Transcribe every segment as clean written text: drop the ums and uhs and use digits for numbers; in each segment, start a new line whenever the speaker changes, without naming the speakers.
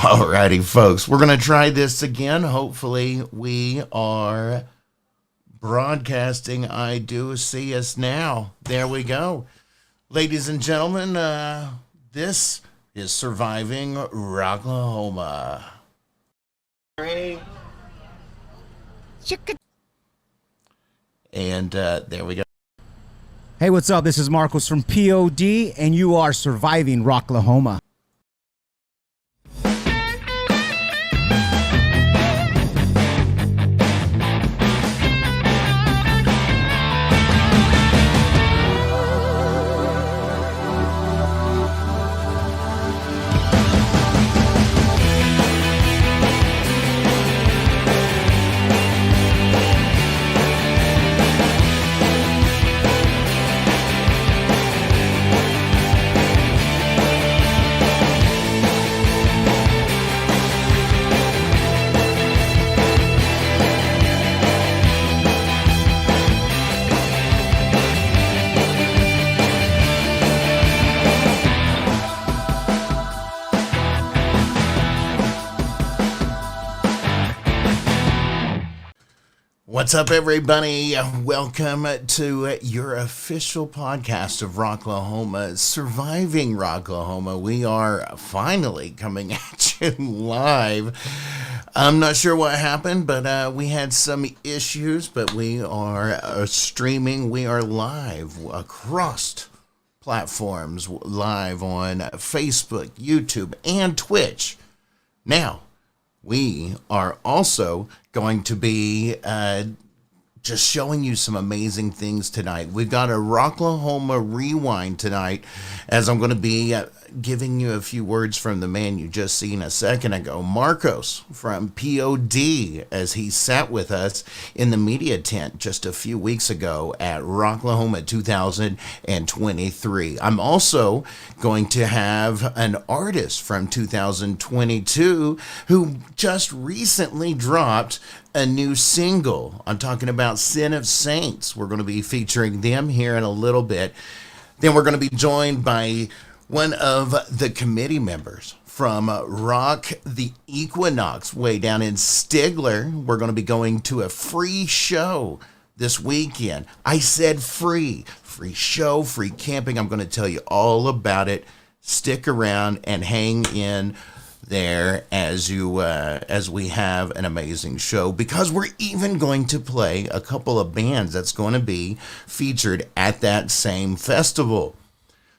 Alrighty, folks, we're going to try this again. Hopefully, we are broadcasting. I do see us now. There we go. Ladies and gentlemen, this is Surviving Rocklahoma. And there we go.
Hey, what's up? This is Marcos from POD, and you are surviving Rocklahoma.
What's up, everybody? Welcome to your official podcast of Rocklahoma, Surviving Rocklahoma. We are finally coming at you live. I'm not sure what happened, but we had some issues, but we are streaming. We are live across platforms, live on Facebook, YouTube, and Twitch. Now, we are also going to be just showing you some amazing things tonight. We've got a Rocklahoma rewind tonight, as I'm going to be giving you a few words from the man you just seen a second ago, Marcos from POD, as he sat with us in the media tent just a few weeks ago at Rocklahoma 2023. I'm also going to have an artist from 2022 who just recently dropped a new single. I'm talking about Sin of Saints. We're going to be featuring them here in a little bit. Then we're going to be joined by one of the committee members from Rock the Equinox way down in Stigler. We're going to be going to a free show this weekend. I said free show, free camping. I'm going to tell you all about it. Stick around and hang in there as we have an amazing show, because we're even going to play a couple of bands that's going to be featured at that same festival.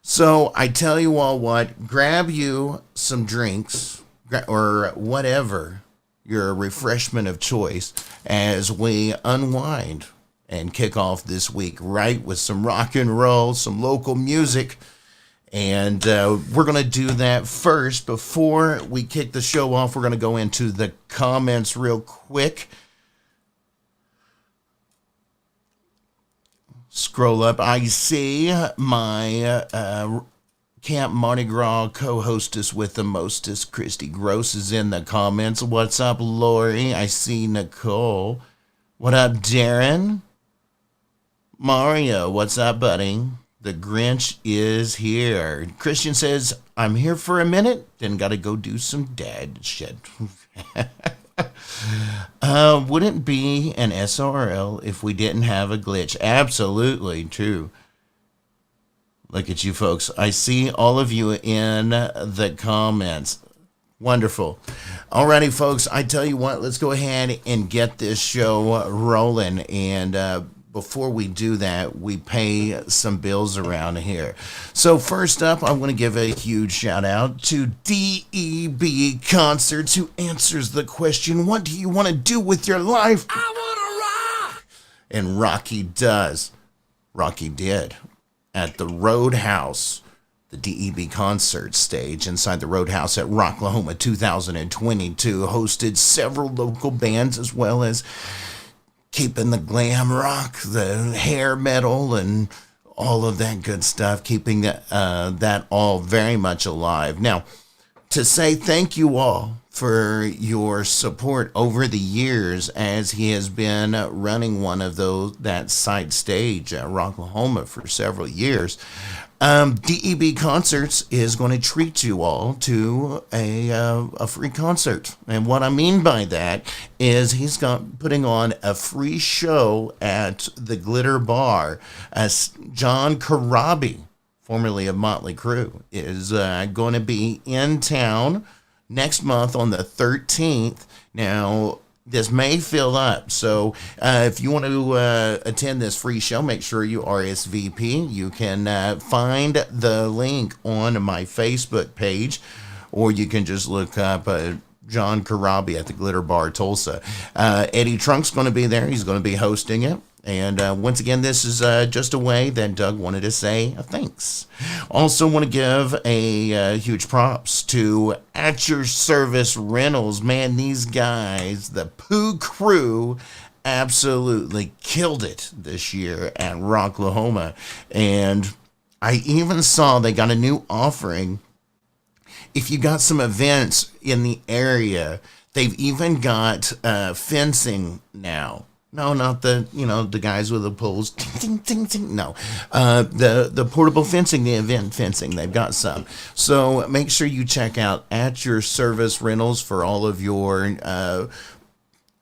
So I tell you all what, grab you some drinks or whatever your refreshment of choice as we unwind and kick off this week right with some rock and roll, some local music. And we're going to do that first. Before we kick the show off, we're going to go into the comments real quick. Scroll up. I see my Camp Mardi Gras co-hostess with the mostest, Christy Gross, is in the comments. What's up, Lori? I see Nicole. What up, Darren? Mario, what's up, buddy? The Grinch is here. Christian says, I'm here for a minute, then got to go do some dad shit. Wouldn't it be an SRL if we didn't have a glitch? Absolutely true. Look at you folks. I see all of you in the comments. Wonderful. Alrighty, folks. I tell you what, let's go ahead and get this show rolling. And before we do that, we pay some bills around here. So first up, I want to give a huge shout out to DEB Concerts, who answers the question, what do you want to do with your life? I want to rock! And Rocky does. Rocky did. At the Roadhouse, the DEB concert stage inside the Roadhouse at Rocklahoma 2022, hosted several local bands, as well as keeping the glam rock, the hair metal, and all of that good stuff, keeping that all very much alive. Now, to say thank you all for your support over the years as he has been running one of that site stage at Rocklahoma for several years. DEB Concerts is going to treat you all to a free concert. And what I mean by that is putting on a free show at the Glitter Bar as John Karabi, formerly of Motley Crue, is going to be in town next month on the 13th. Now, this may fill up, so if you want to attend this free show, make sure you RSVP. You can find the link on my Facebook page, or you can just look up John Karabi at the Glitter Bar Tulsa. Eddie Trunk's going to be there. He's going to be hosting it. And once again, this is just a way that Doug wanted to say thanks. Also want to give a huge props to At Your Service Rentals. Man, these guys, the Pooh Crew, absolutely killed it this year at Rocklahoma. And I even saw they got a new offering. If you got some events in the area, they've even got fencing now. No, not the guys with the poles. Ting, ting, ting, ting. No, the portable fencing, the event fencing. They've got some. So make sure you check out At Your Service Rentals for all of your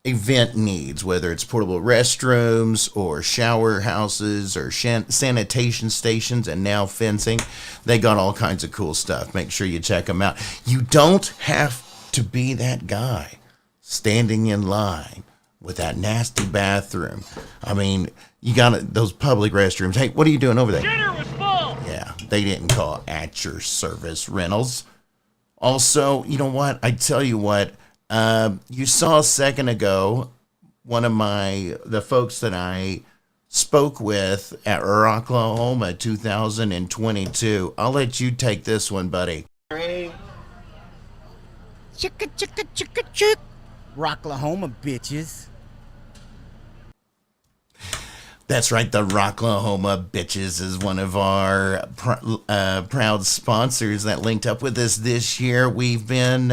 event needs, whether it's portable restrooms or shower houses or sanitation stations and now fencing. They got all kinds of cool stuff. Make sure you check them out. You don't have to be that guy standing in line with that nasty bathroom. I mean, you got those public restrooms. Hey, what are you doing over there?
Dinner was full.
Yeah, they didn't call At Your Service Rentals. Also, you know what? I tell you what, you saw a second ago one of the folks that I spoke with at Rocklahoma 2022. I'll let you take this one, buddy.
Chicka, chicka, chicka, chick. Rocklahoma, bitches.
That's right. The Rocklahoma Bitches is one of our proud sponsors that linked up with us this year. We've been,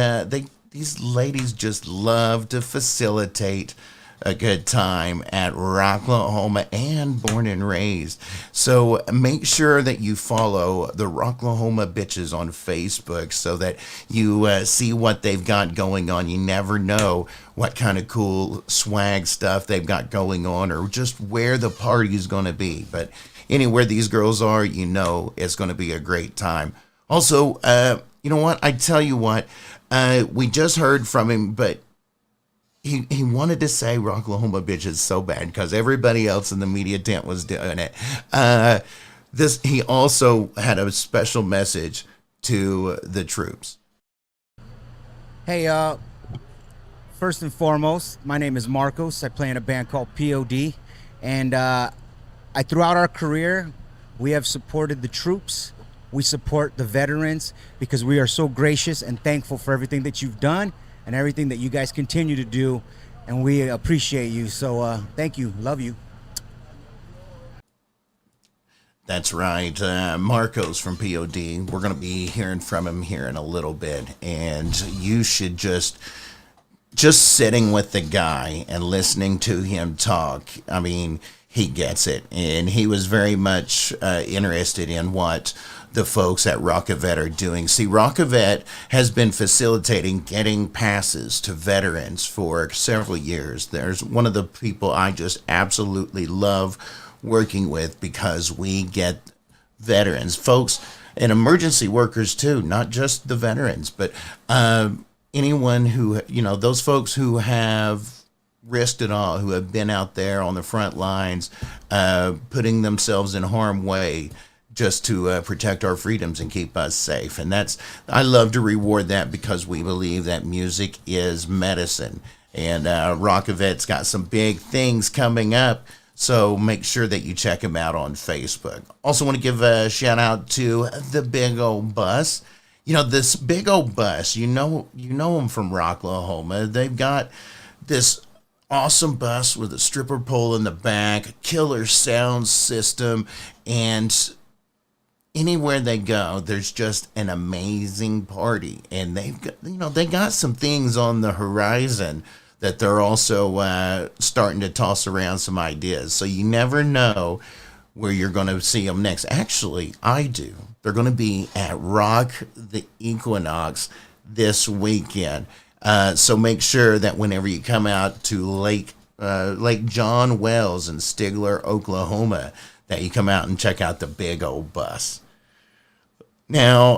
these ladies just love to facilitate a good time at Rocklahoma and born and raised. So make sure that you follow the Rocklahoma Bitches on Facebook so that you see what they've got going on. You never know what kind of cool swag stuff they've got going on or just where the party's going to be. But anywhere these girls are, you know it's going to be a great time. Also, you know what? I tell you what, we just heard from him, but he wanted to say Rocklahoma Bitches so bad because everybody else in the media tent was doing it. He also had a special message to the troops.
Hey, first and foremost, my name is Marcos. I play in a band called POD. And throughout our career, we have supported the troops. We support the veterans because we are so gracious and thankful for everything that you've done and everything that you guys continue to do, and we appreciate you. So thank you. Love you.
That's right. Marcos from POD. We're going to be hearing from him here in a little bit, and you should just sitting with the guy and listening to him talk. I mean, he gets it, and he was very much interested in what the folks at Rockavet are doing. See, Rockavet has been facilitating getting passes to veterans for several years. There's one of the people I just absolutely love working with because we get veterans, folks, and emergency workers too, not just the veterans, but anyone who, those folks who have risked it all, who have been out there on the front lines, putting themselves in harm's way just to protect our freedoms and keep us safe. And I love to reward that because we believe that music is medicine. And Rockavet's got some big things coming up, so make sure that you check him out on Facebook. Also want to give a shout out to the Big Old Bus. This Big Old Bus, you know them from Rocklahoma. They've got this awesome bus with a stripper pole in the back, killer sound system, and anywhere they go, there's just an amazing party, and they got some things on the horizon that they're also starting to toss around some ideas. So you never know where you're going to see them next. Actually, I do. They're going to be at Rock the Equinox this weekend. So make sure that whenever you come out to Lake John Wells in Stigler, Oklahoma, that you come out and check out the big old bus. Now,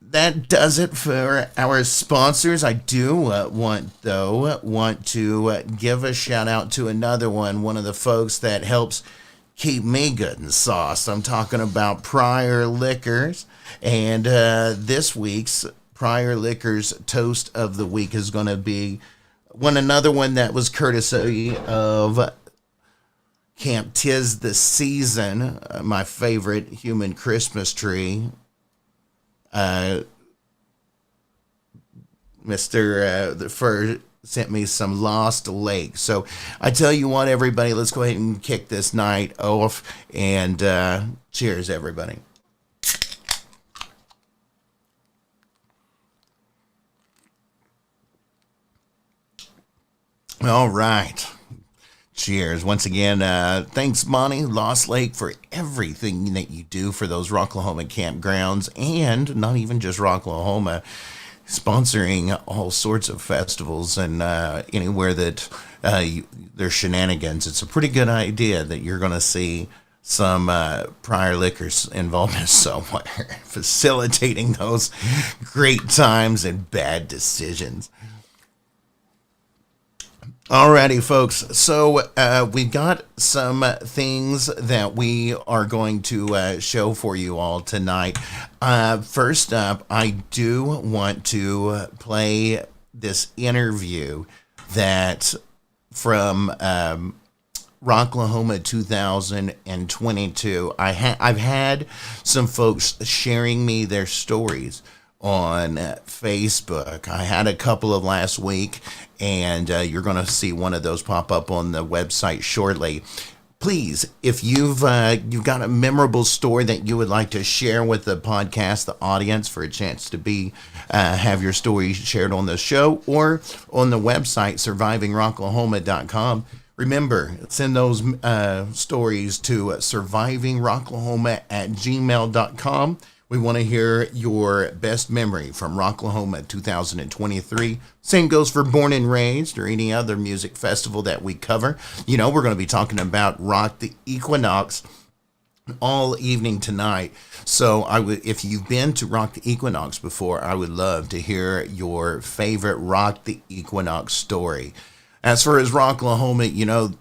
that does it for our sponsors. I do want to give a shout out to another one of the folks that helps keep me good and sauced. I'm talking about Prior Liquors, and this week's Prior Liquors Toast of the Week is going to be another one that was courtesy of Camp 'Tis the Season, my favorite human Christmas tree. Mr. The Fur sent me some Lost Lake. So I tell you what, everybody, let's go ahead and kick this night off, and cheers, everybody. All right. Cheers. Once again, thanks, Monty, Lost Lake, for everything that you do for those Rocklahoma campgrounds, and not even just Rocklahoma, sponsoring all sorts of festivals and anywhere that there's shenanigans. It's a pretty good idea that you're going to see some Prior Liquors involvement somewhere, facilitating those great times and bad decisions. Alrighty, folks. So we've got some things that we are going to show for you all tonight. First up, I do want to play this interview that from Rocklahoma 2022. I've had some folks sharing me their stories on Facebook. I had a couple of last week, and you're going to see one of those pop up on the website shortly. Please, if you've got a memorable story that you would like to share with the podcast, the audience, for a chance to be have your story shared on the show or on the website survivingrocklahoma.com. Remember, send those stories to survivingrocklahoma@gmail.com. We want to hear your best memory from Rocklahoma 2023. Same goes for Born and Raised or any other music festival that we cover. You know, we're going to be talking about Rock the Equinox all evening tonight. So if you've been to Rock the Equinox before, I would love to hear your favorite Rock the Equinox story. As far as Rocklahoma, you know,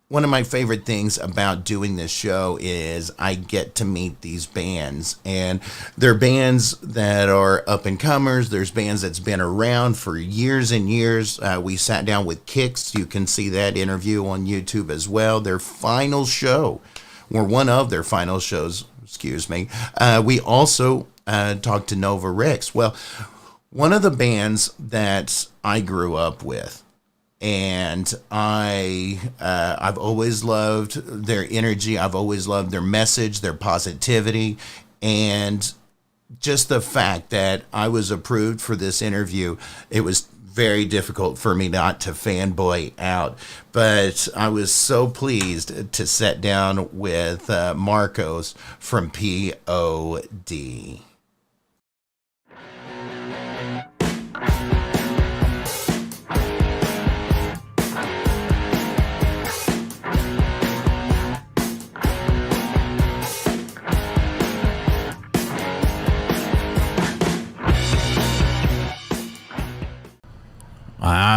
one of my favorite things about doing this show is I get to meet these bands, and they're bands that are up and comers. There's bands that's been around for years and years. We sat down with Kix. You can see that interview on YouTube as well. Their final show, or one of their final shows, excuse me. We also talked to Nova Rex. Well, one of the bands that I grew up with, and I've always loved their energy. I've always loved their message, their positivity, and just the fact that I was approved for this interview. It was very difficult for me not to fanboy out, but I was so pleased to sit down with Marcos from POD.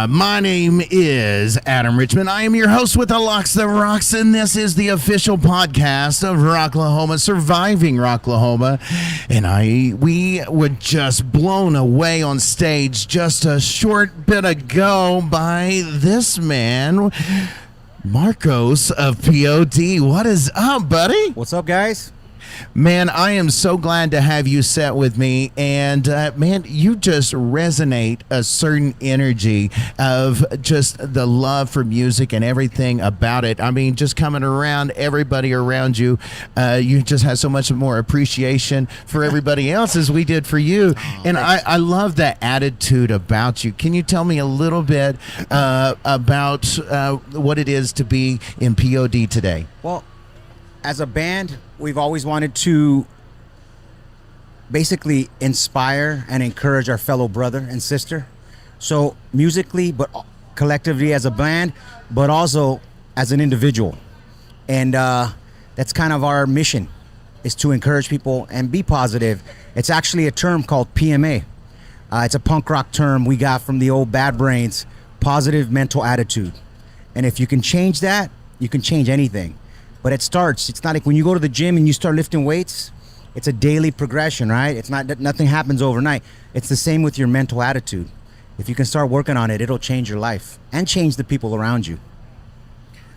My name is Adam Richmond. I am your host with the Locks that Rocks, and this is the official podcast of Rocklahoma, Surviving Rocklahoma. And we were just blown away on stage just a short bit ago by this man, Marcos of POD. What is up, buddy?
What's up, guys?
Man, I am so glad to have you set with me. And man, you just resonate a certain energy of just the love for music and everything about it. I mean, just coming around, everybody around you, you just have so much more appreciation for everybody else as we did for you. And I love that attitude about you. Can you tell me a little bit about what it is to be in POD today?
Well, as a band, we've always wanted to basically inspire and encourage our fellow brother and sister. So musically, but collectively as a band, but also as an individual. And that's kind of our mission, is to encourage people and be positive. It's actually a term called PMA. It's a punk rock term we got from the old Bad Brains, positive mental attitude. And if you can change that, you can change anything. But it starts, it's not like when you go to the gym and you start lifting weights, it's a daily progression, right? It's not, nothing happens overnight. It's the same with your mental attitude. If you can start working on it, it'll change your life and change the people around you.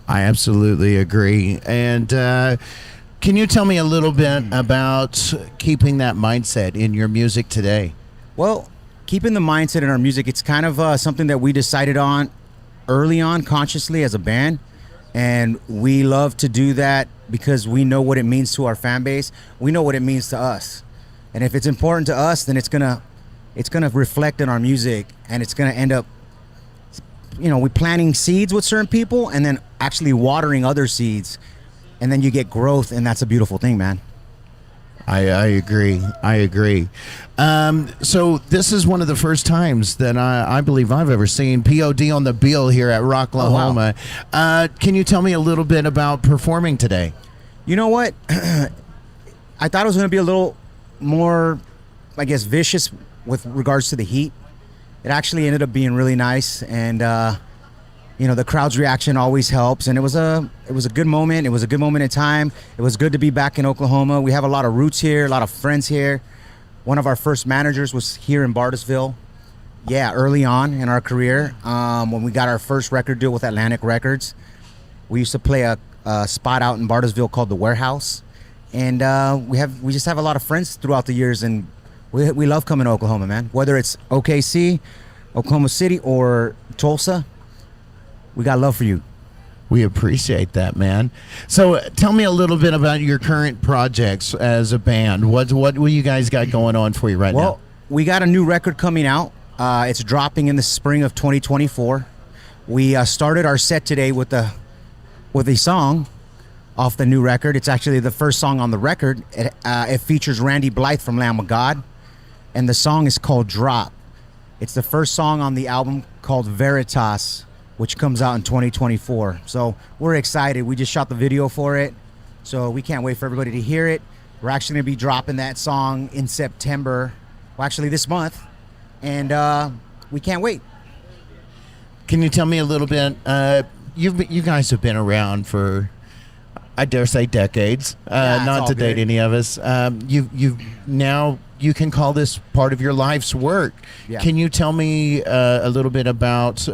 I absolutely agree. And can you tell me a little bit about keeping that mindset in your music today?
Well, keeping the mindset in our music, it's kind of something that we decided on early on consciously as a band. And we love to do that because we know what it means to our fan base. We know what it means to us. And if it's important to us, then it's gonna reflect in our music, and it's gonna end up, we planting seeds with certain people and then actually watering other seeds, and then you get growth, and that's a beautiful thing, man.
I agree. I agree. So this is one of the first times that I believe I've ever seen POD on the bill here at Rocklahoma.
Oh, wow.
Can you tell me a little bit about performing today?
You know what? I thought it was going to be a little more, I guess, vicious with regards to the heat. It actually ended up being really nice, and the crowd's reaction always helps, and it was a good moment. It was a good moment in time. It was good to be back in Oklahoma. We have a lot of roots here, a lot of friends here. One of our first managers was here in Bartlesville. Yeah, early on in our career, when we got our first record deal with Atlantic Records, we used to play a spot out in Bartlesville called The Warehouse, and we just have a lot of friends throughout the years, and we love coming to Oklahoma, man. Whether it's OKC, Oklahoma City, or Tulsa, we got love for you.
We appreciate that, man. So tell me a little bit about your current projects as a band. What you guys got going on for you right now?
Well, we got a new record coming out. It's dropping in the spring of 2024. We started our set today with a song off the new record. It's actually the first song on the record. It features Randy Blythe from Lamb of God, and the song is called Drop. It's the first song on the album called Veritas, which comes out in 2024. So we're excited. We just shot the video for it, so we can't wait for everybody to hear it. We're actually going to be dropping that song in September, well, actually this month, and we can't wait.
Can you tell me a little bit? You guys have been around for, I dare say, decades. Not to date any of us. You can call this part of your life's work.
Yeah.
Can you tell me a little bit about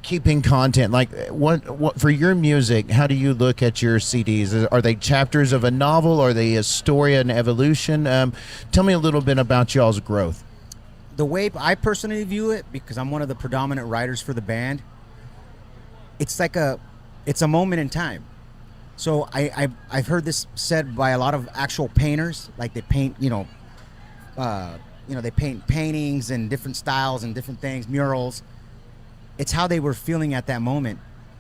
keeping content, like what for your music? How do you look at your CDs? Are they chapters of a novel? Are they a story and evolution? Tell me a little bit about y'all's growth.
The way I personally view it, because I'm one of the predominant writers for the band, it's a moment in time. So I've heard this said by a lot of actual painters, like they paint, they paint paintings and different styles and different things, murals. It's how they were feeling at that moment.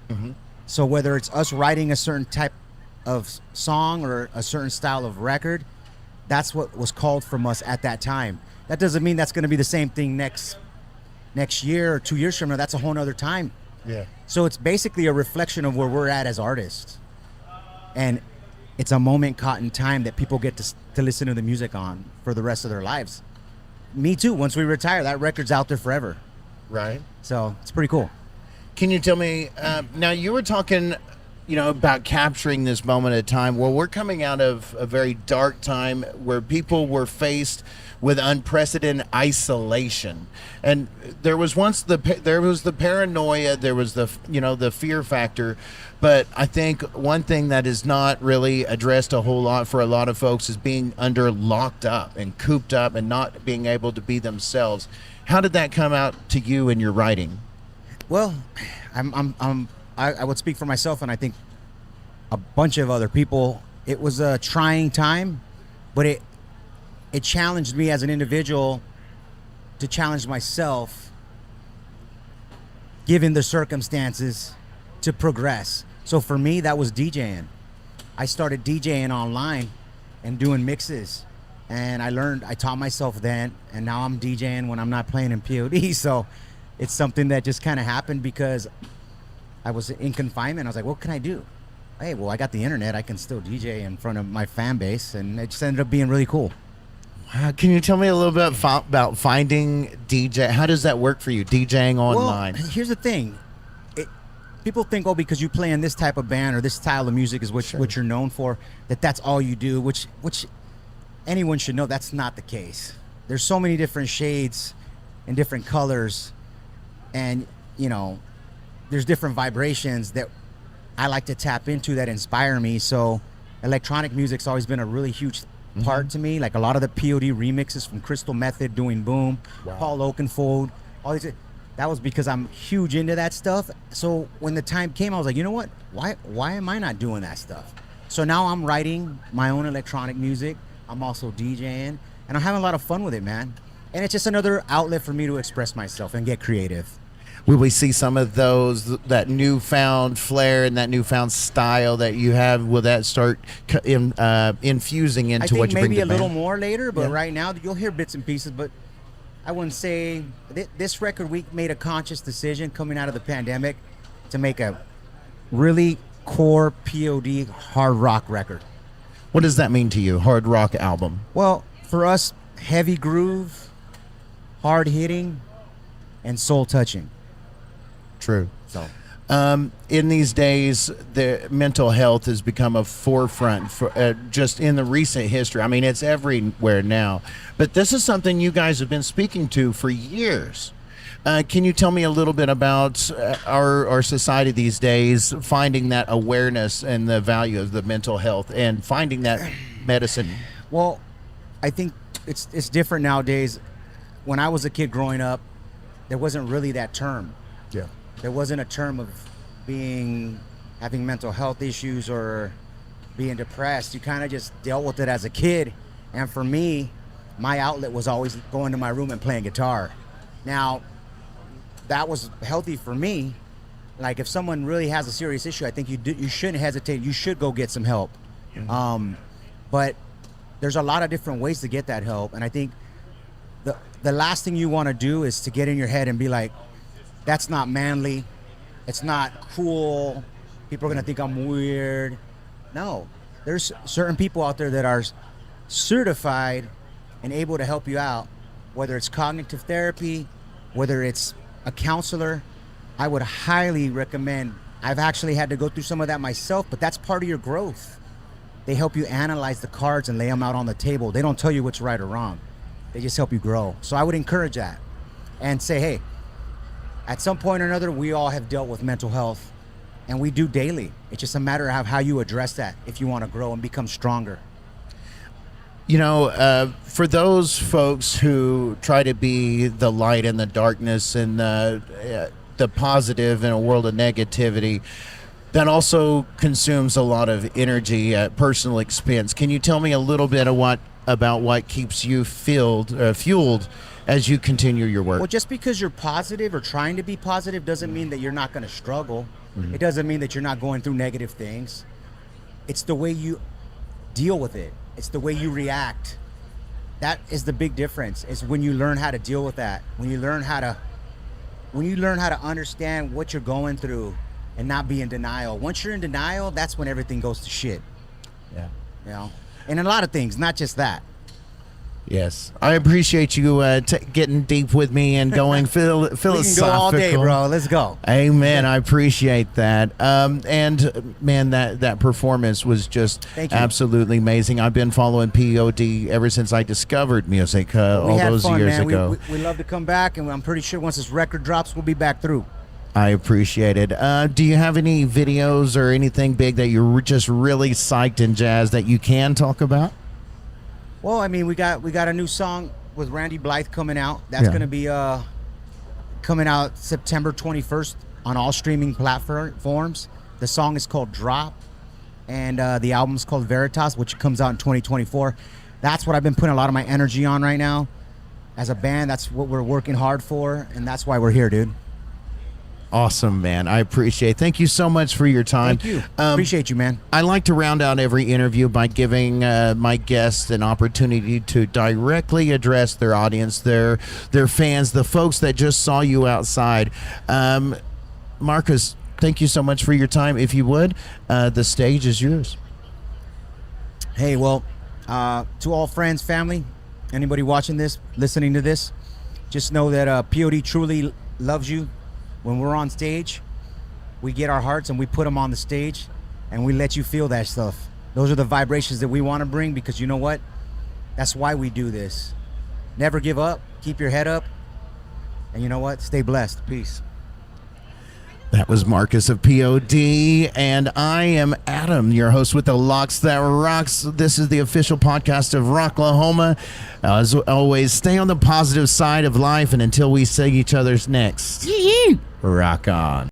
Mm-hmm. So whether it's us writing a certain type of song or a certain style of record, that's what was called from us at that time. That doesn't mean that's going to be the same thing next year or 2 years from now. That's a whole nother time.
Yeah.
So it's basically a reflection of where we're at as artists. And it's a moment caught in time that people get to listen to the music on for the rest of their lives. Me too. Once we retire, that record's out there forever.
Right.
So it's pretty cool.
Can you tell me, now you were talking, about capturing this moment of time. Well, we're coming out of a very dark time where people were faced with unprecedented isolation, and there was the paranoia, there was the fear factor, But I think one thing that is not really addressed a whole lot for a lot of folks is being under locked up and cooped up and not being able to be themselves. How did that come out to you in your writing?
Well, I would speak for myself, and I think a bunch of other people. It was a trying time, but it challenged me as an individual to challenge myself, given the circumstances, to progress. So for me, that was DJing. I started DJing online and doing mixes, and I taught myself then, and now I'm DJing when I'm not playing in POD. So it's something that just kind of happened because I was in confinement. I was like, what can I do? Hey, well, I got the internet. I can still DJ in front of my fan base, and it just ended up being really cool.
Can you tell me a little bit about finding DJ? How does that work for you, DJing online?
Well, here's the thing. People think, oh, because you play in this type of band or this style of music is what you're known for, that's all you do, which anyone should know that's not the case. There's so many different shades and different colors, and, there's different vibrations that I like to tap into that inspire me. So electronic music's always been a really huge part to me. Like a lot of the POD remixes from Crystal Method doing Boom, Paul Oakenfold, all these. That was because I'm huge into that stuff. So when the time came, I was like, you know what? Why am I not doing that stuff? So now I'm writing my own electronic music. I'm also DJing, and I'm having a lot of fun with it, man. And it's just another outlet for me to express myself and get creative.
Will we see some of that newfound flair and that newfound style that you have? Will that start infusing into what you bring to the band? I think
maybe a little more later, but right now you'll hear bits and pieces. But I wouldn't say this record. We made a conscious decision coming out of the pandemic to make a really core POD hard rock record.
What does that mean to you, hard rock album?
Well, for us, heavy groove, hard hitting, and soul touching.
True.
So,
in these days, the mental health has become a forefront for just in the recent history. I mean, it's everywhere now. But this is something you guys have been speaking to for years. Can you tell me a little bit about our society these days, finding that awareness and the value of the mental health and finding that medicine?
Well, I think it's different nowadays. When I was a kid growing up, there wasn't really that term.
Yeah.
There wasn't a term of having mental health issues or being depressed. You kind of just dealt with it as a kid. And for me, my outlet was always going to my room and playing guitar. Now, that was healthy for me. Like if someone really has a serious issue, I think you shouldn't hesitate. You should go get some help. Mm-hmm. But there's a lot of different ways to get that help. And I think the last thing you want to do is to get in your head and be like, that's not manly. It's not cool. People are going to think I'm weird. No, there's certain people out there that are certified and able to help you out, whether it's cognitive therapy, whether it's a counselor. I would highly recommend. I've actually had to go through some of that myself, but that's part of your growth. They help you analyze the cards and lay them out on the table. They don't tell you what's right or wrong. They just help you grow. So I would encourage that and say, hey, at some point or another, we all have dealt with mental health, and we do daily. It's just a matter of how you address that if you want to grow and become stronger.
For those folks who try to be the light in the darkness and the positive in a world of negativity, that also consumes a lot of energy at personal expense. Can you tell me a little bit about what keeps you fueled as you continue your work?
Well, just because you're positive or trying to be positive doesn't mean that you're not going to struggle. Mm-hmm. It doesn't mean that you're not going through negative things. It's the way you deal with it. It's the way you react. That is the big difference. Is when you learn how to deal with that. When you learn how to understand what you're going through and not be in denial. Once you're in denial, that's when everything goes to shit.
Yeah.
And a lot of things, not just that.
Yes, I appreciate you getting deep with me and going philosophical.
We can go all day, bro. Let's go.
Amen. I appreciate that. And man, that performance was just absolutely amazing. I've been following POD ever since I discovered music all those years ago.
We love to come back, and I'm pretty sure once this record drops, we'll be back through.
I appreciate it. Do you have any videos or anything big that you're just really psyched and jazzed that you can talk about?
Well, I mean, we got a new song with Randy Blythe coming out. That's
Yeah.
going to be coming out September 21st on all streaming platforms. The song is called Drop, and the album's called Veritas, which comes out in 2024. That's what I've been putting a lot of my energy on right now. As a band, that's what we're working hard for, and that's why we're here, dude.
Awesome, man. I appreciate it. Thank you so much for your time.
Thank you. Appreciate you, man.
I like to round out every interview by giving my guests an opportunity to directly address their audience, their fans, the folks that just saw you outside. Marcus, thank you so much for your time. If you would, the stage is yours.
Hey, well, to all friends, family, anybody watching this, listening to this, just know that POD truly loves you. When we're on stage, we get our hearts and we put them on the stage, and we let you feel that stuff. Those are the vibrations that we want to bring, because you know what? That's why we do this. Never give up. Keep your head up. And you know what? Stay blessed. Peace.
That was Marcus of POD, and I am Adam, your host with the Locks That Rocks. This is the official podcast of Rocklahoma. As always, stay on the positive side of life, and until we see each other's next, rock on.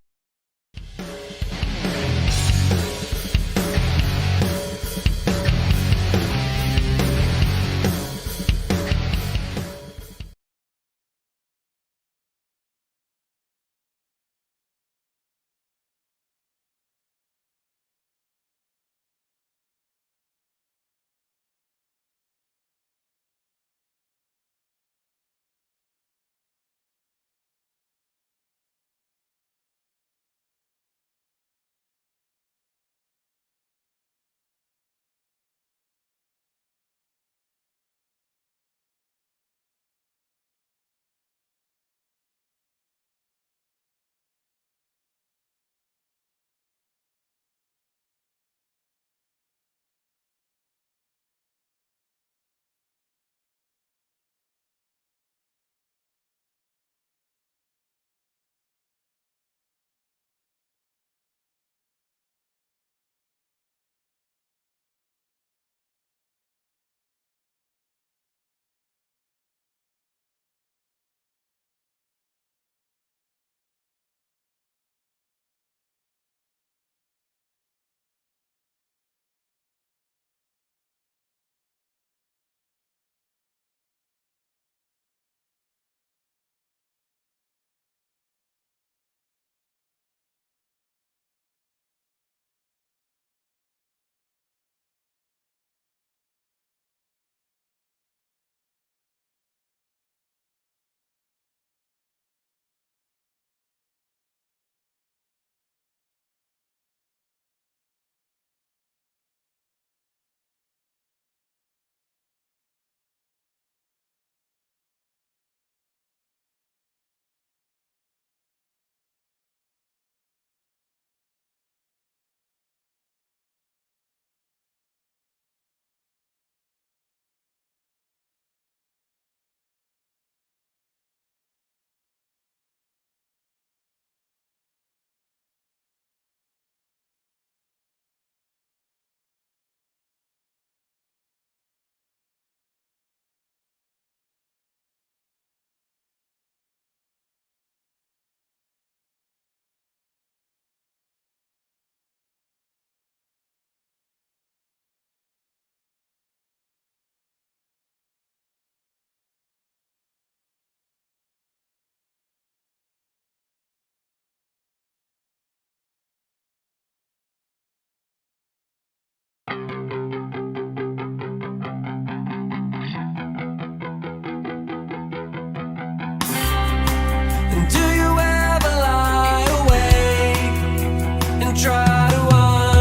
Try to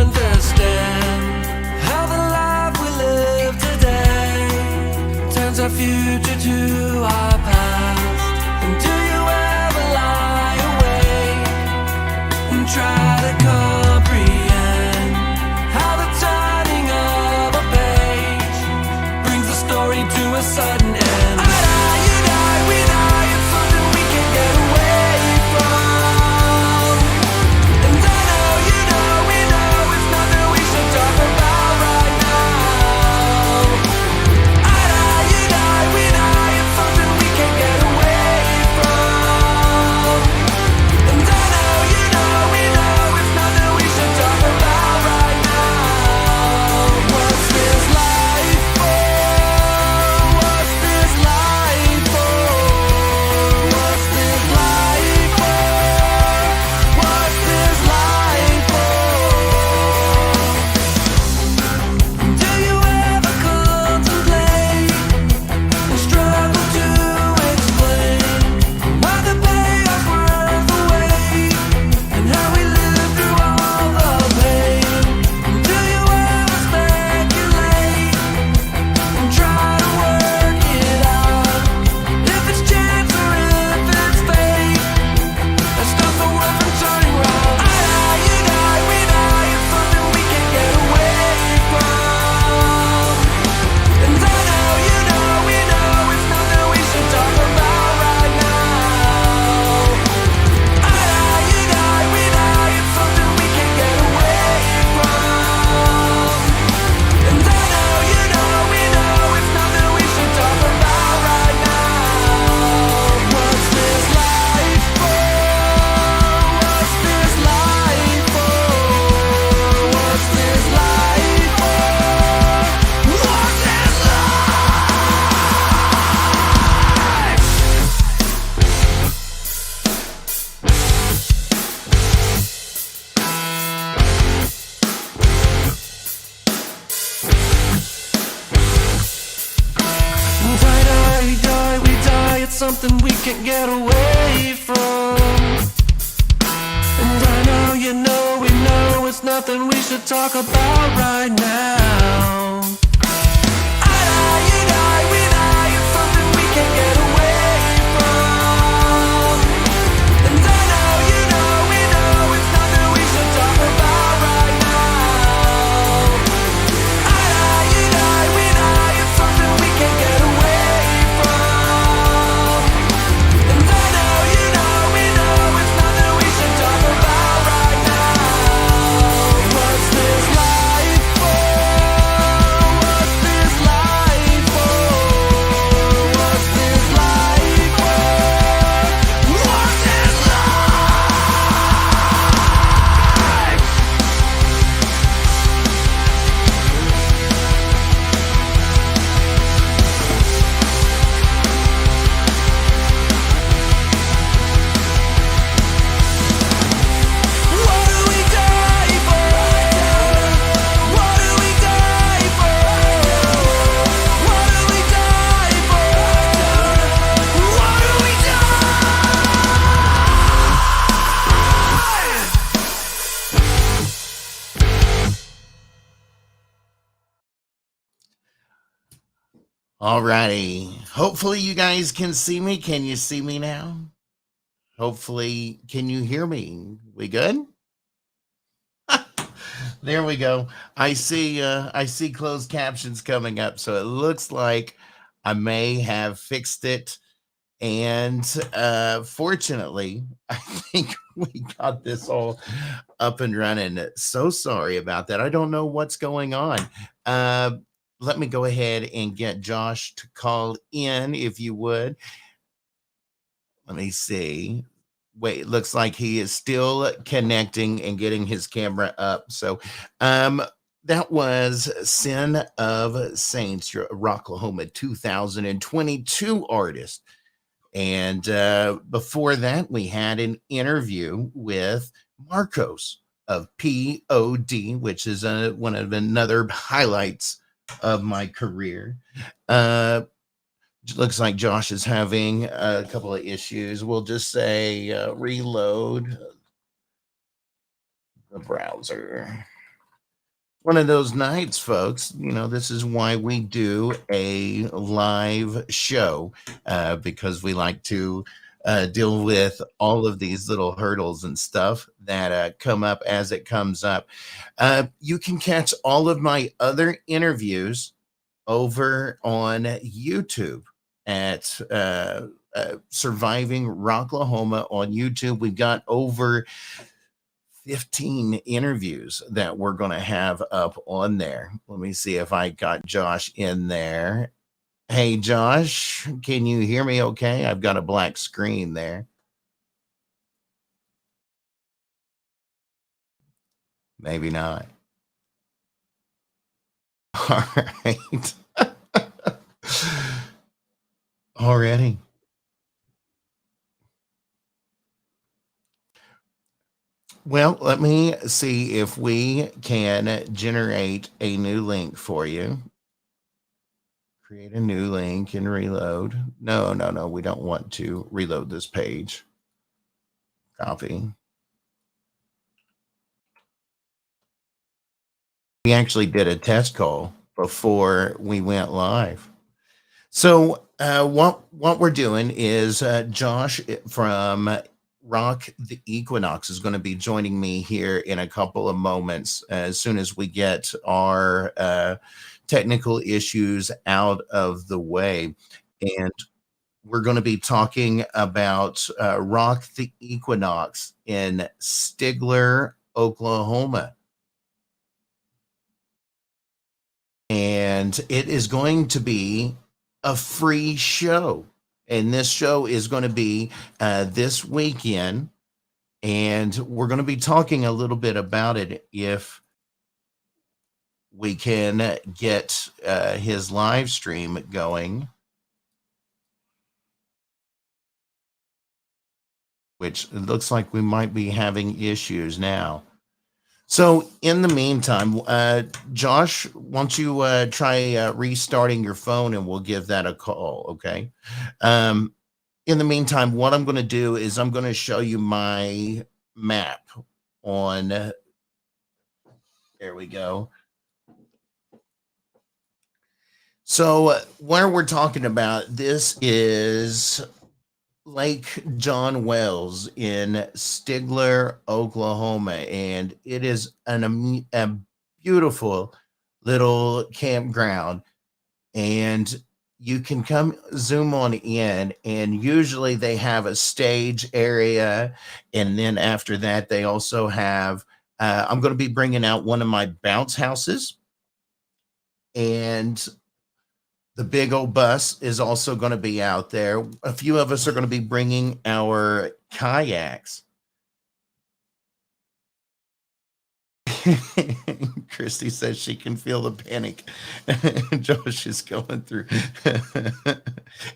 understand how the life we live today turns our future to our past. And do you ever lie awake and try to comprehend how the turning of a page brings the story to a sudden end? I die, you die, we die. It's something we can't get away from. something we can't get away from. And I know you know we know it's nothing we should talk about right now. I die, you die, we die, it's something we can't get away from. And I know you know we know it's nothing we should talk about right now. I die, you die, we die, it's something we can't get away from. And I know you know we know it's nothing we should talk about right now. What's this life for? What's this life for? What's this life for? What's this life? What do we die for? What do we die for? What do we die for? What do we
Alrighty. Hopefully you guys can see me. Can you see me now? Hopefully, can you hear me? We good? There we go. I see closed captions coming up, so it looks like I may have fixed it. And fortunately, I think we got this all up and running. So sorry about that. I don't know what's going on. Let me go ahead and get Josh to call in, if you would. Let me see. Wait, it looks like he is still connecting and getting his camera up. So that was Sin of Saints, your Rocklahoma 2022 artist. And before that, we had an interview with Marcos of POD, which is one of another highlights of my career. Looks like Josh is having a couple of issues. We'll just say reload the browser. One of those nights, folks. You know, this is why we do a live show, because we like to deal with all of these little hurdles and stuff that come up as it comes up. You can catch all of my other interviews over on YouTube at Surviving Rocklahoma on YouTube. We've got over 15 interviews that we're going to have up on there. Let me see if I got Josh in there. Hey, Josh, can you hear me okay? I've got a black screen there. Maybe not. All right. Already. Well, let me see if we can generate a new link for you. Create a new link and reload. No, we don't want to reload this page. Copy. We actually did a test call before we went live. So what we're doing is Josh from Rock the Equinox is going to be joining me here in a couple of moments as soon as we get our technical issues out of the way. And we're going to be talking about Rock the Equinox in Stigler, Oklahoma. And it is going to be a free show. And this show is going to be this weekend. And we're going to be talking a little bit about it if we can get his live stream going. Which it looks like we might be having issues now. So in the meantime, Josh, why don't you try restarting your phone and we'll give that a call, okay? In the meantime, what I'm going to do is I'm going to show you my map on. There we go. So, where we're talking about, this is Lake John Wells in Stigler, Oklahoma, and it is a beautiful little campground. And you can come zoom on in, and usually they have a stage area, and then after that, they also have. I'm going to be bringing out one of my bounce houses, and the big old bus is also going to be out there. A few of us are going to be bringing our kayaks. Christy says she can feel the panic Josh is going through.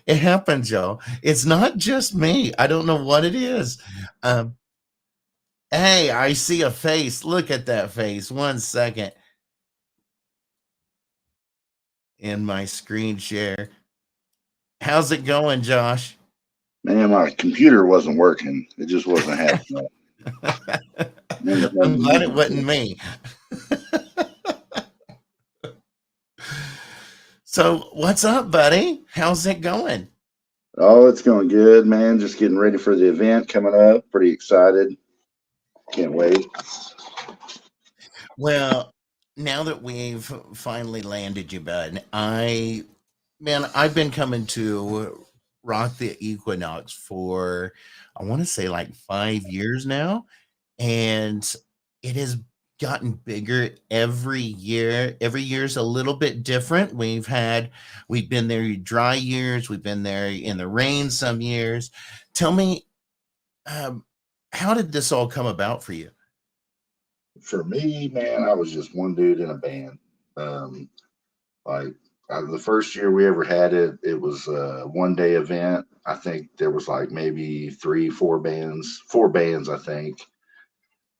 It happens, y'all. It's not just me. I don't know what it is. Um, hey, I see a face. Look at that face. One second in my screen share. How's it going, Josh?
Man, my computer wasn't working. It just wasn't happening.
I'm glad it wasn't me. So, what's up, buddy? How's it going?
Oh, it's going good, man. Just getting ready for the event coming up. Pretty excited. Can't wait.
Well, now that we've finally landed you, bud, I've been coming to Rock the Equinox for, I want to say, like 5 years now, and it has gotten bigger every year. Every year's a little bit different. We've been there dry years, we've been there in the rain some years. Tell me, um, how did this all come about for you?
For me, man, I was just one dude in a band. Um, like the first year we ever had it, it was a 1 day event. I think there was like maybe three, four bands, I think.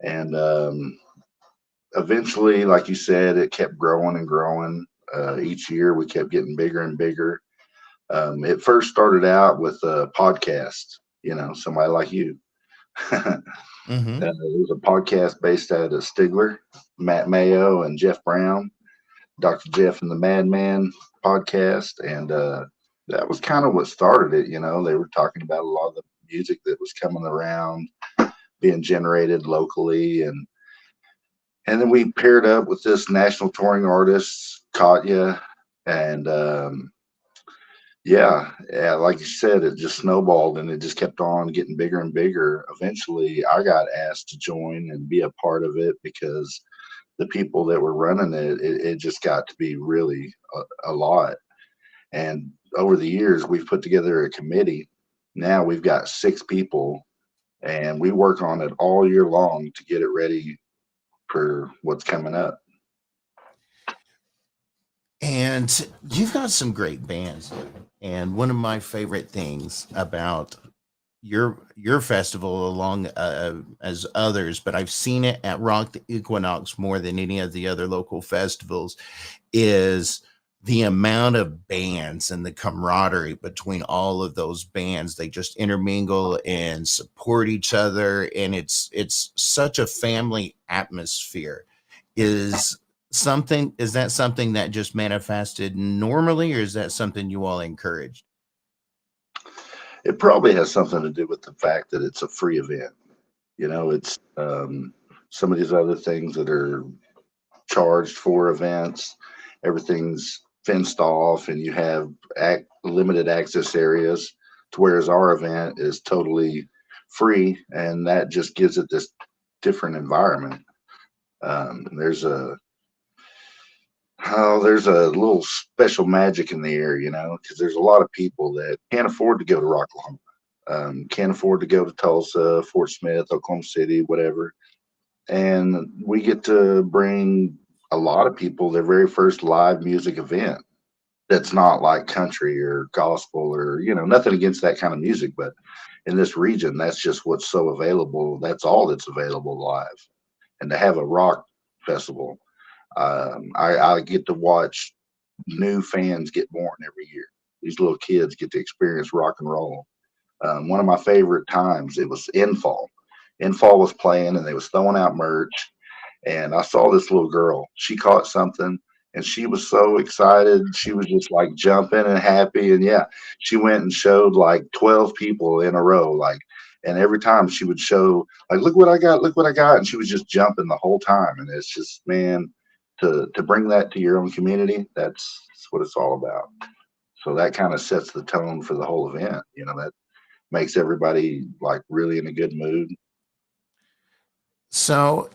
And eventually, like you said, it kept growing and growing. Each year we kept getting bigger and bigger. It first started out with a podcast, somebody like you.
Hmm.
It was a podcast based out of Stigler, Matt Mayo and Jeff Brown, Dr. Jeff and the Madman podcast. And that was kind of what started it. They were talking about a lot of the music that was coming around, being generated locally. And then we paired up with this national touring artist, Katya. And yeah, like you said, it just snowballed and it just kept on getting bigger and bigger. Eventually, I got asked to join and be a part of it because the people that were running it just got to be really a lot. And over the years, we've put together a committee. Now we've got 6 people, and we work on it all year long to get it ready for what's coming up.
And you've got some great bands. And one of my favorite things about your festival, along as others, but I've seen it at Rock the Equinox more than any of the other local festivals, is the amount of bands and the camaraderie between all of those bands. They just intermingle and support each other, and it's such a family atmosphere. Is that something that just manifested normally, or is that something you all encouraged?
It probably has something to do with the fact that it's a free event. It's some of these other things that are charged for events. Everything's fenced off, and you have limited access areas. To whereas our event is totally free, and that just gives it this different environment. There's a there's a little special magic in the air, because there's a lot of people that can't afford to go to Rocklahoma, can't afford to go to Tulsa, Fort Smith, Oklahoma City, whatever. And we get to bring a lot of people their very first live music event that's not like country or gospel or, nothing against that kind of music. But in this region, that's just what's so available. That's all that's available live. And to have a rock festival, I get to watch new fans get born every year. These little kids get to experience rock and roll. One of my favorite times, it was in fall. In fall was playing and they was throwing out merch, and I saw this little girl. She caught something and she was so excited. She was just like jumping and happy. And yeah, she went and showed like 12 people in a row. Like, and every time she would show, like, look what I got, look what I got. And she was just jumping the whole time. And it's just, man, to bring that to your own community, that's what it's all about. So that kind of sets the tone for the whole event. That makes everybody like really in a good mood.
So,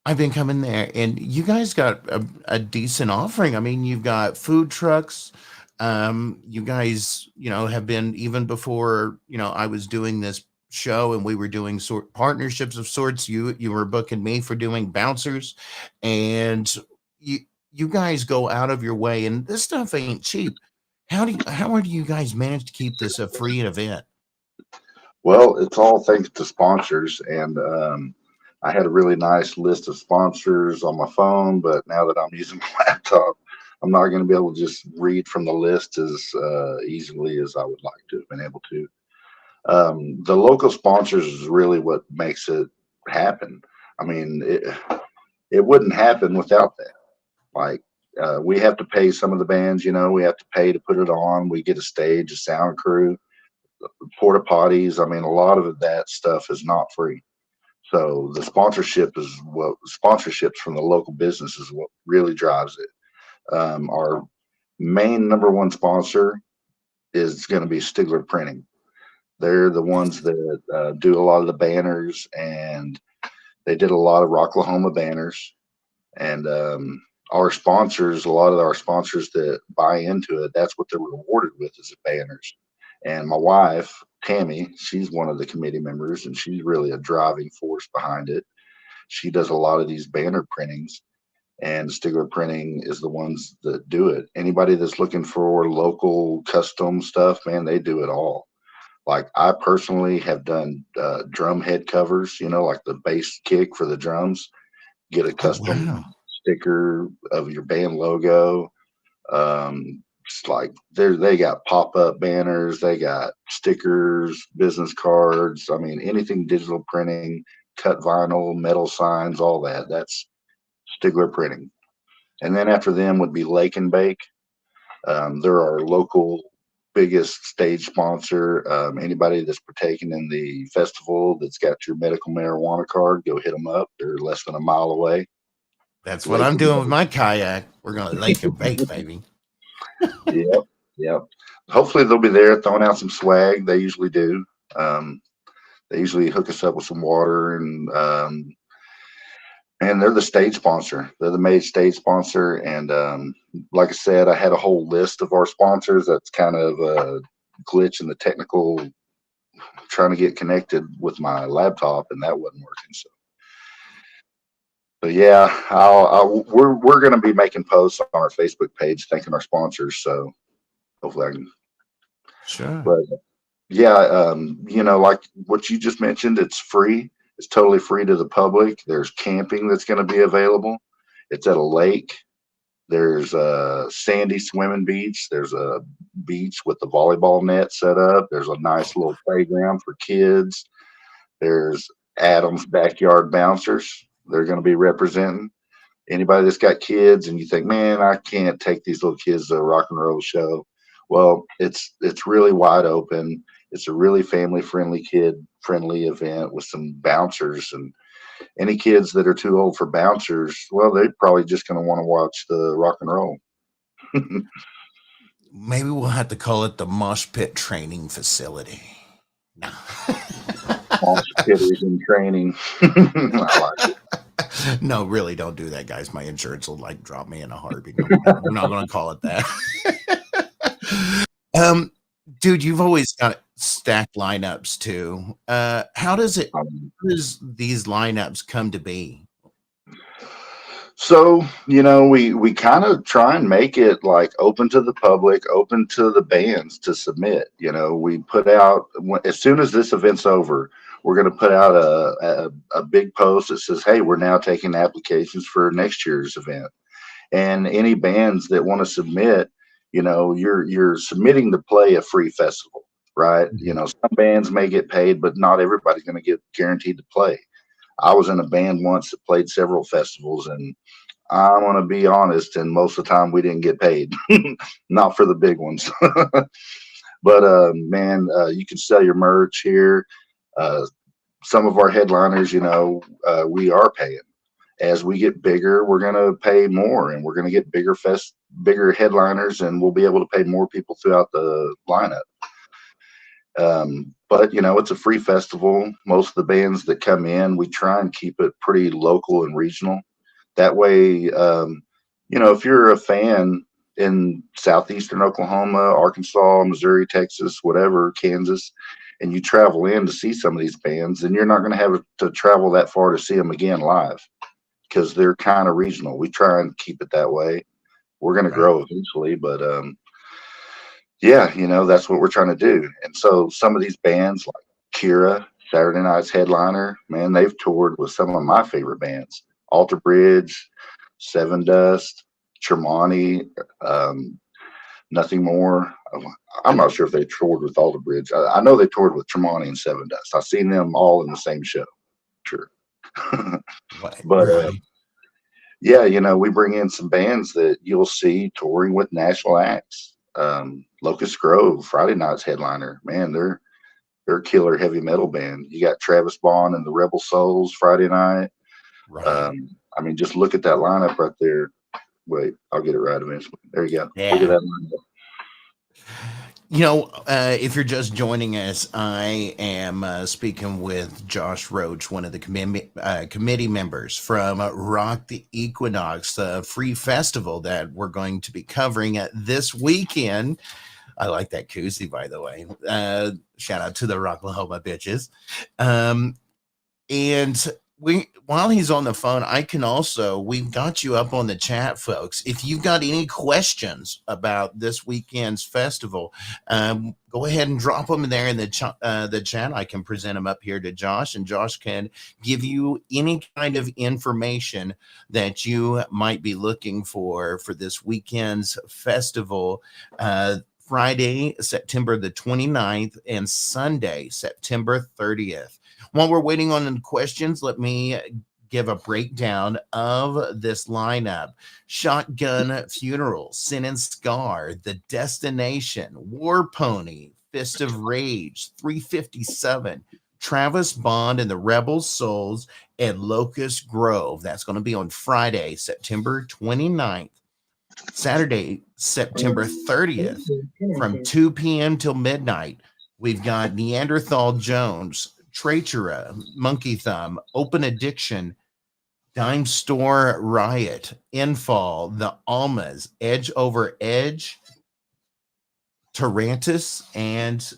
I've been coming there, and you guys got a decent offering. I mean, you've got food trucks. You guys, have been even before, I was doing this show and we were doing partnerships of sorts. You were booking me for doing bouncers, and you you guys go out of your way, and this stuff ain't cheap. How do you guys manage to keep this a free event?
Well, it's all thanks to sponsors, and I had a really nice list of sponsors on my phone. But now that I'm using my laptop, I'm not going to be able to just read from the list as easily as I would like to have been able to. The local sponsors is really what makes it happen. I mean, it wouldn't happen without that. Like, we have to pay some of the bands, we have to pay to put it on. We get a stage, a sound crew, porta potties. I mean, a lot of that stuff is not free. So the sponsorships from the local business is what really drives it. Our main number one sponsor is going to be Stigler Printing. They're the ones that do a lot of the banners, and they did a lot of Rocklahoma banners. And our sponsors, a lot of our sponsors that buy into it, that's what they're rewarded with is the banners. And my wife, Tammy, she's one of the committee members, and she's really a driving force behind it. She does a lot of these banner printings, and Stigler Printing is the ones that do it. Anybody that's looking for local custom stuff, man, they do it all. Like, I personally have done drum head covers, like the bass kick for the drums. Get a
Oh,
custom
wow.
sticker of your band logo. It's like they got pop up banners, they got stickers, business cards. I mean, anything digital printing, cut vinyl, metal signs, all that. That's Stigler Printing. And then after them would be Lake and Bake. They're our local biggest stage sponsor. Anybody that's partaking in the festival that's got your medical marijuana card, go hit them up. They're less than a mile away.
That's what
Lake
I'm
and
doing with
Bake.
my kayak. We're gonna lake and bake, baby.
Yep, yep. Hopefully they'll be there throwing out some swag. They usually do. Um, they usually hook us up with some water, and they're the stage sponsor. They're the main stage sponsor. And like I said, I had a whole list of our sponsors. That's kind of a glitch in the technical trying to get connected with my laptop, and that wasn't working. So, but yeah, we're going to be making posts on our Facebook page thanking our sponsors. So hopefully I can.
Sure.
But yeah, like what you just mentioned, it's free. It's totally free to the public. There's camping that's going to be available. It's at a lake. There's a sandy swimming beach. There's a beach with the volleyball net set up. There's a nice little playground for kids. There's Adam's Backyard Bouncers. They're going to be representing anybody that's got kids, and you think, man, I can't take these little kids to a rock and roll show. Well, it's really wide open. It's a really family friendly, kid friendly event with some bouncers, and any kids that are too old for bouncers, well, they're probably just going to want to watch the rock and roll.
Maybe we'll have to call it the Mosh Pit Training Facility. No.
Mosh pitters in training. I like it.
No, really, don't do that, guys. My insurance will like drop me in a heartbeat. No, we're not going to call it that. um, Dude, you've always got stacked lineups too. How does these lineups come to be?
So, we kind of try and make it like open to the public, open to the bands to submit. We put out as soon as this event's over, we're going to put out a big post that says, "Hey, we're now taking applications for next year's event." And any bands that want to submit, you're submitting to play a free festival. right? You
Mhm.
know, some bands may get paid, but not everybody's going to get guaranteed to play. I was in a band once that played several festivals, and I'm going to be honest, and most of the time we didn't get paid, not for the big ones. But man, you can sell your merch here. Uh, some of our headliners, you know, we are paying. As we get bigger, we're going to pay more, and we're going to get bigger headliners, and we'll be able to pay more people throughout the lineup. But you know, it's a free festival. Most of the bands that come in, we try and keep it pretty local and regional. That way, you know, if you're a fan in southeastern Oklahoma, Arkansas, Missouri, Texas, whatever, Kansas, and you travel in to see some of these bands, then you're not going to have to travel that far to see them again live because they're kind of regional. We try and keep it that way. We're going to
Right.
grow eventually, but yeah, you know, that's what we're trying to do. And so some of these bands like Kira, Saturday Night's headliner, man, they've toured with some of my favorite bands. Alter Bridge, Seven Dust, Tremonti, um, Nothing More. I'm not sure if they toured with Alter Bridge. I know they toured with Tremonti and Seven Dust. I've seen them all in the same show. Sure.
Right.
But
Right.
yeah, you know, we bring in some bands that you'll see touring with national acts. Locust Grove, Friday Night's headliner. Man, they're a killer heavy metal band. You got Travis Bond and the Rebel Souls Friday night.
Right.
I mean, just look at that lineup right there. Wait, I'll get it right eventually. There you go. Look at
Yeah.
that lineup.
You know, if you're just joining us, I am speaking with Josh Roach, one of the committee members from Rock the Equinox, the free festival that we're going to be covering this weekend. I like that koozie, by the way. Shout out to the Rocklahoma bitches. Um, and we, while he's on the phone, I can also, we've got you up on the chat, folks. If you've got any questions about this weekend's festival, go ahead and drop them in there in the chat. I can present them up here to Josh, and Josh can give you any kind of information that you might be looking for this weekend's festival. Friday, September the 29th, and Sunday, September 30th. While we're waiting on the questions, let me give a breakdown of this lineup. Shotgun Funeral, Sin and Scar, The Destination, War Pony, Fist of Rage, 357, Travis Bond and the Rebel Souls, and Locust Grove. That's going to be on Friday, September 29th. Saturday, September 30th, from 2 p.m. till midnight, we've got Neanderthal Jones, Tratura, Monkey Thumb, Open Addiction, Dime Store Riot, Infall, The Almas, Edge Over Edge, Tarantus, and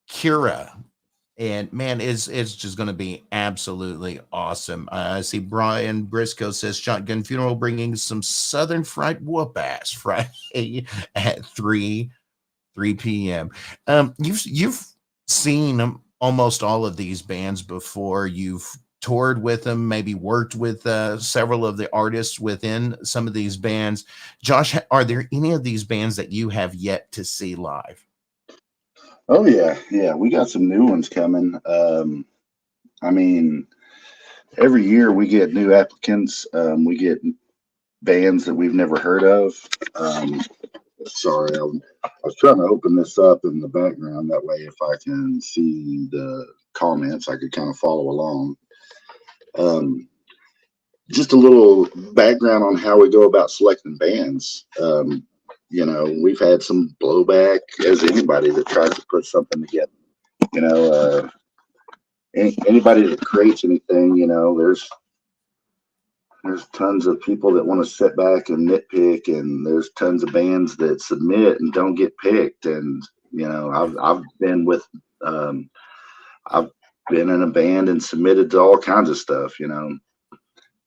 Cura. And man, it's just going to be absolutely awesome. I see Brian Briscoe says Shotgun Funeral bringing some Southern Fried Whoop Ass Friday at 3 p.m. You've seen almost all of these bands before. You've toured with them, maybe worked with several of the artists within some of these bands. Josh, are there any of these bands that you have yet to see live?
Oh yeah, yeah. We got some new ones coming. I mean, every year we get new applicants. We get bands that we've never heard of. Sorry, I was trying to open this up in the background. That way, if I can see the comments, I could kind of follow along. Um, just a little background on how we go about selecting bands. You know, we've had some blowback as anybody that tries to put something together. You know, anybody that creates anything, you know, there's tons of people that want to sit back and nitpick, and there's tons of bands that submit and don't get picked. And you know, I've been with I've been in a band and submitted to all kinds of stuff. You know,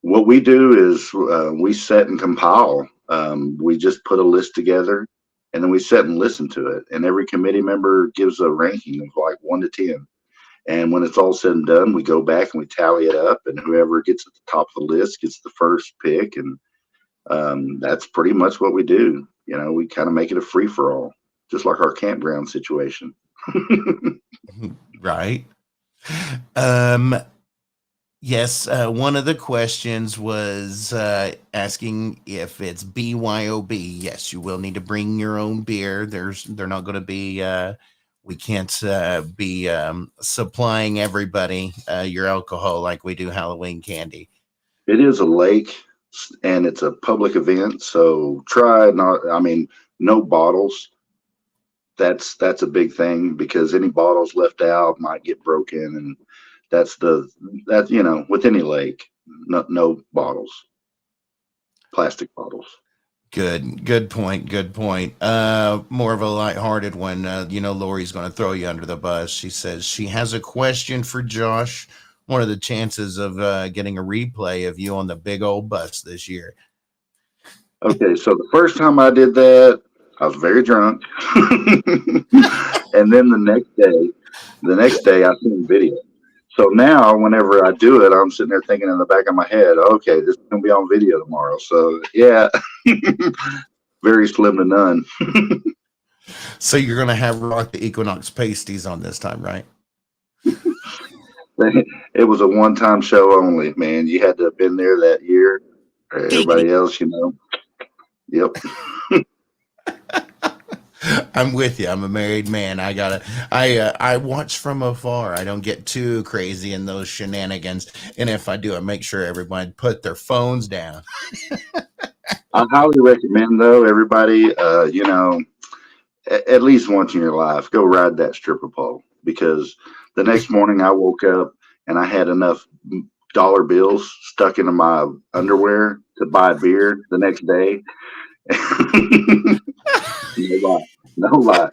what we do is we set and compile. We just put a list together, and then we sit and listen to it. And every committee member gives a ranking of like 1 to 10. And when it's all said and done, we go back and we tally it up, and whoever gets at the top of the list gets the first pick. And that's pretty much what we do. You know, we kind of make it a free for all, just like our campground situation.
Right. Um, yes, one of the questions was asking if it's BYOB. Yes, you will need to bring your own beer. They're not going to be. We can't be supplying everybody your alcohol like we do Halloween candy.
It is a lake and it's a public event, so try not. I mean, no bottles. That's a big thing because any bottles left out might get broken, and that's with any lake, no bottles, plastic bottles.
Good point. Good point. More of a lighthearted one. Lori's going to throw you under the bus. She says she has a question for Josh. What are the chances of getting a replay of you on the big old bus this year?
Okay, so the first time I did that, I was very drunk, and then the next day I seen video. So now, whenever I do it, I'm sitting there thinking in the back of my head, okay, this is gonna be on video tomorrow. So yeah, very slim to none.
So you're going to have Rock the Equinox pasties on this time, right?
It was a one-time show only, man. You had to have been there that year. Everybody else, yep.
I'm with you. I'm a married man. I watch from afar. I don't get too crazy in those shenanigans. And if I do, I make sure everybody put their phones down.
I highly recommend, though, everybody, at least once in your life, go ride that stripper pole, because the next morning I woke up and I had enough dollar bills stuck into my underwear to buy beer the next day. No lie.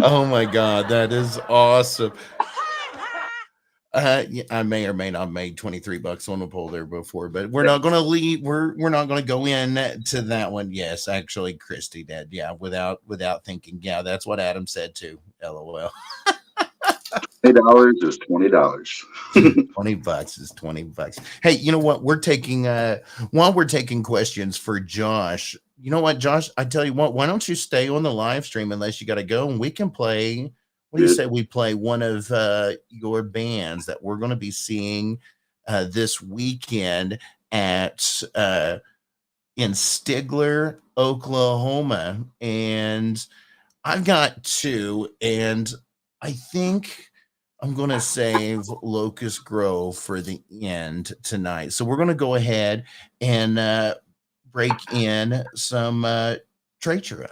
Oh my God, that is awesome. Yeah, I may or may not have made $23 on the pole there before, but we're not going to leave. We're not going to go in to that one. Yes, actually, Christy did. Yeah, without thinking. Yeah, that's what Adam said too. LOL.
$20 is $20.
$20 is $20. Hey, you know what? We're taking while we're taking questions for Josh. You know what, Josh? I tell you what, why don't you stay on the live stream unless you got to go, and we can play. What do you say we play one of your bands that we're going to be seeing this weekend at in Stigler, Oklahoma? And I've got two, and I think I'm going to save Locust Grove for the end tonight. So we're going to go ahead and break in some Treacherous.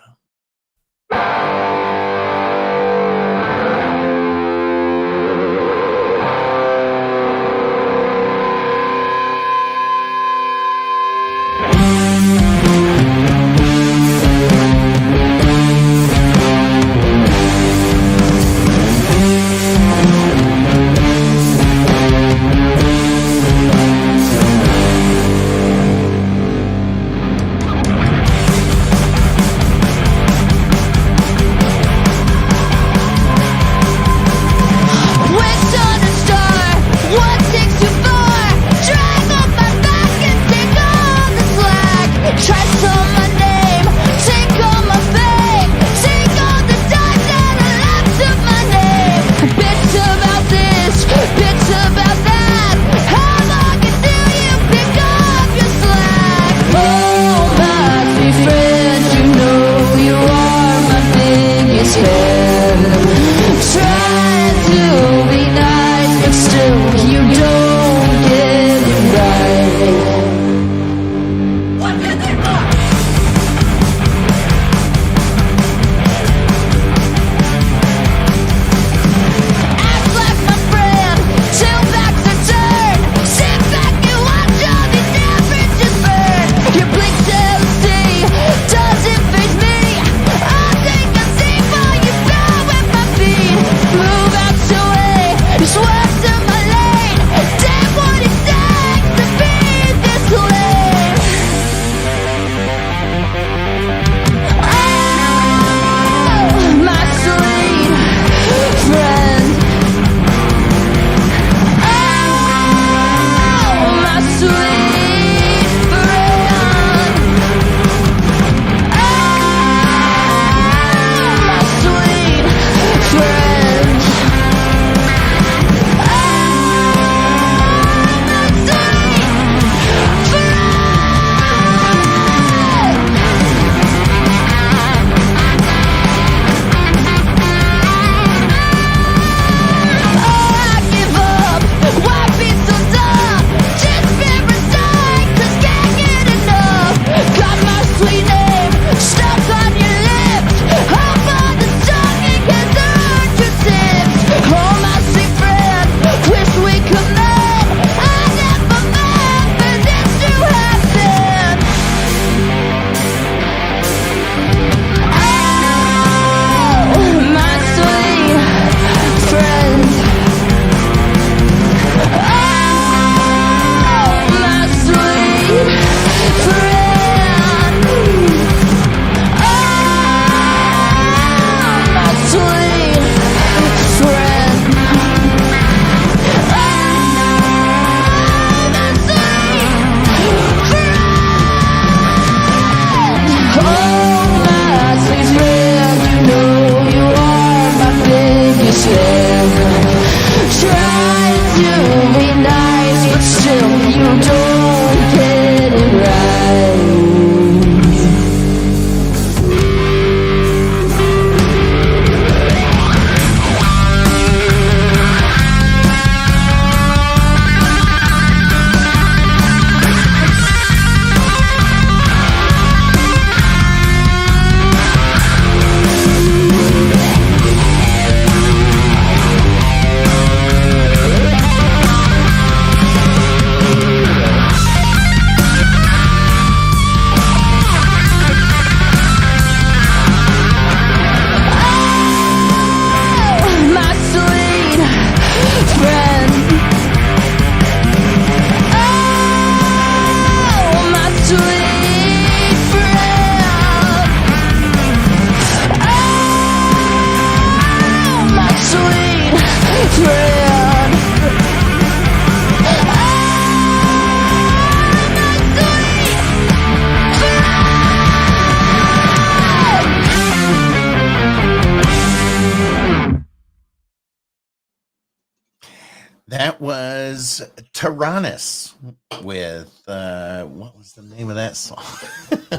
That was Tyrannus with what was the name of that song?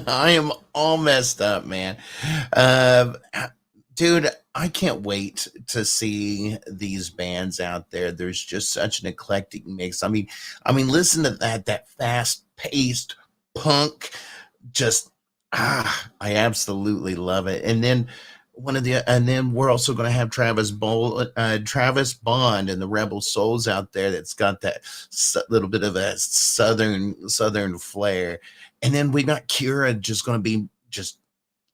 I am all messed up, man. Uh, Dude, I can't wait to see these bands out there. There's just such an eclectic mix. I mean, listen to that fast paced punk. Just I absolutely love it. And then we're also going to have Travis Bond and the Rebel Souls out there. That's got that little bit of a southern flair. And then we got Kira just going to be just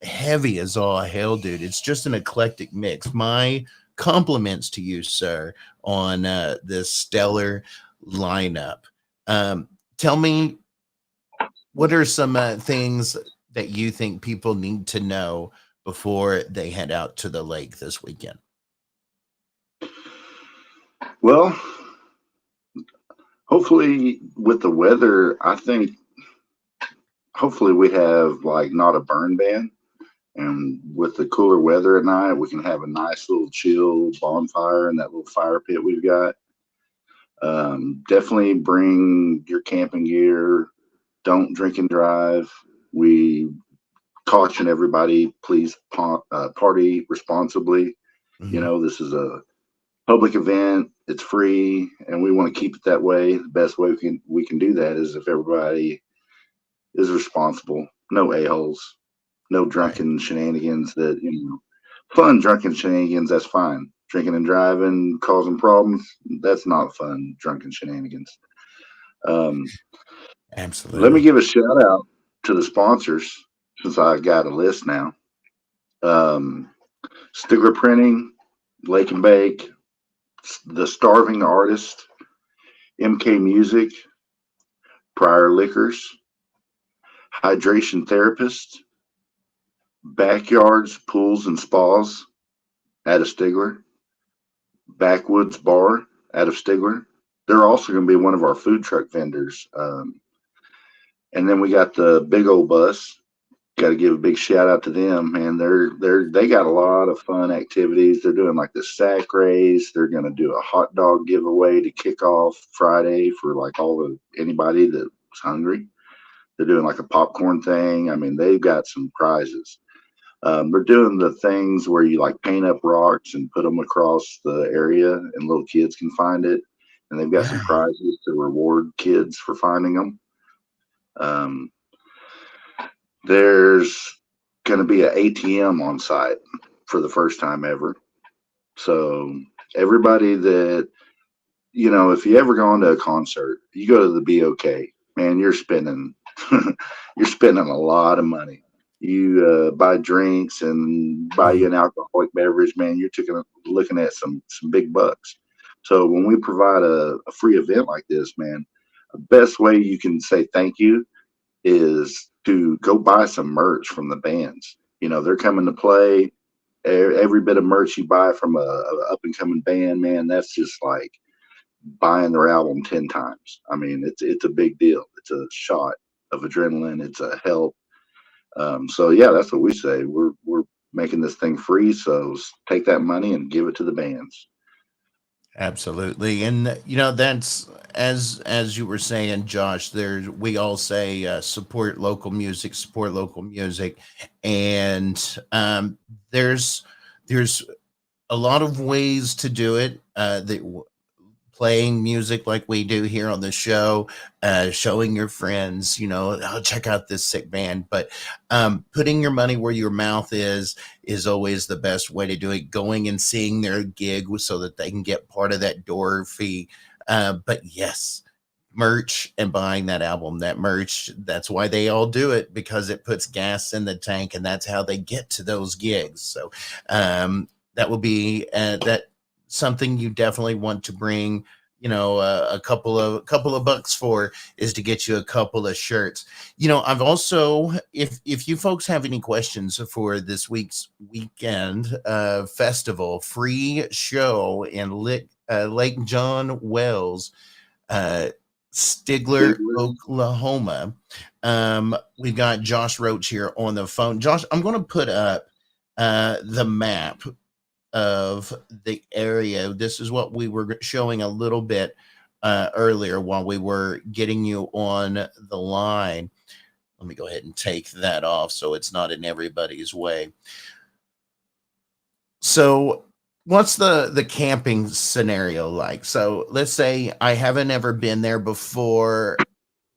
heavy as all hell, dude. It's just an eclectic mix. My compliments to you, sir, on this stellar lineup. Tell me, what are some things that you think people need to know before they head out to the lake this weekend?
Well, hopefully with the weather, I think hopefully we have like not a burn ban. And with the cooler weather at night, we can have a nice little chill bonfire in that little fire pit we've got. Definitely bring your camping gear. Don't drink and drive. We caution everybody, please party responsibly. You
Mhm.
know, this is a public event. It's free, and we want to keep it that way. The best way we can do that is if everybody is responsible. No a-holes, no
Right.
drunken shenanigans that, fun drunken shenanigans, that's fine. Drinking and driving, causing problems, that's not fun drunken shenanigans. Um, Let me
Absolutely.
give a shout out to the sponsors since I got a list now. Um, Stigler Printing, Lake and Bake, The Starving Artist, MK Music, Prior Liquors, Hydration Therapist, Backyards, Pools and Spas out of Stigler, Backwoods Bar out of Stigler. They're also going to be one of our food truck vendors. And then we got the Big Old Bus. Got to give a big shout out to them, man. They got a lot of fun activities. They're doing like the sack race. They're going to do a hot dog giveaway to kick off Friday for like anybody that's hungry. They're doing like a popcorn thing. I mean, they've got some prizes. They're doing the things where you like paint up rocks and put them across the area, and little kids can find it. And they've got some
Right.
prizes to reward kids for finding them. Um, there's going to be an ATM on site for the first time ever. So everybody that, if you ever go to a concert, you go to the BOK, man, you're spending you're spending a lot of money. You buy drinks and buy you
Mhm.
an alcoholic beverage, man. Looking at some big bucks. So when we provide a free event like this, man, the best way you can say thank you is to go buy some merch from the bands. They're coming to play. Every bit of merch you buy from a up and coming band, man, that's just like buying their album 10 times. I mean, it's a big deal. It's a shot of adrenaline. It's a help. So yeah, that's what we say. We're making this thing free. So take that money and give it to the bands.
Absolutely. And that's as you were saying, Josh, there we all say support local music. And there's there's a lot of ways to do it. Playing music like we do here on the show, showing your friends, oh, check out this sick band. But putting your money where your mouth is always the best way to do it. Going and seeing their gig so that they can get part of that door fee. But yes, merch and buying that album, that merch, that's why they all do it, because it puts gas in the tank, and that's how they get to those gigs. So that will be that something you definitely want to bring, a couple of bucks for, is to get you a couple of shirts. I've also, if you folks have any questions for this week's weekend festival free show in Lake John Wells, uh Stigler, Oklahoma. We've got Josh Roach here on the phone. Josh, I'm going to put up the map of the area. This is what we were showing a little bit earlier while we were getting you on the line. Let me go ahead and take that off so it's not in everybody's way. So, what's the camping scenario like? So, let's say I haven't ever been there before.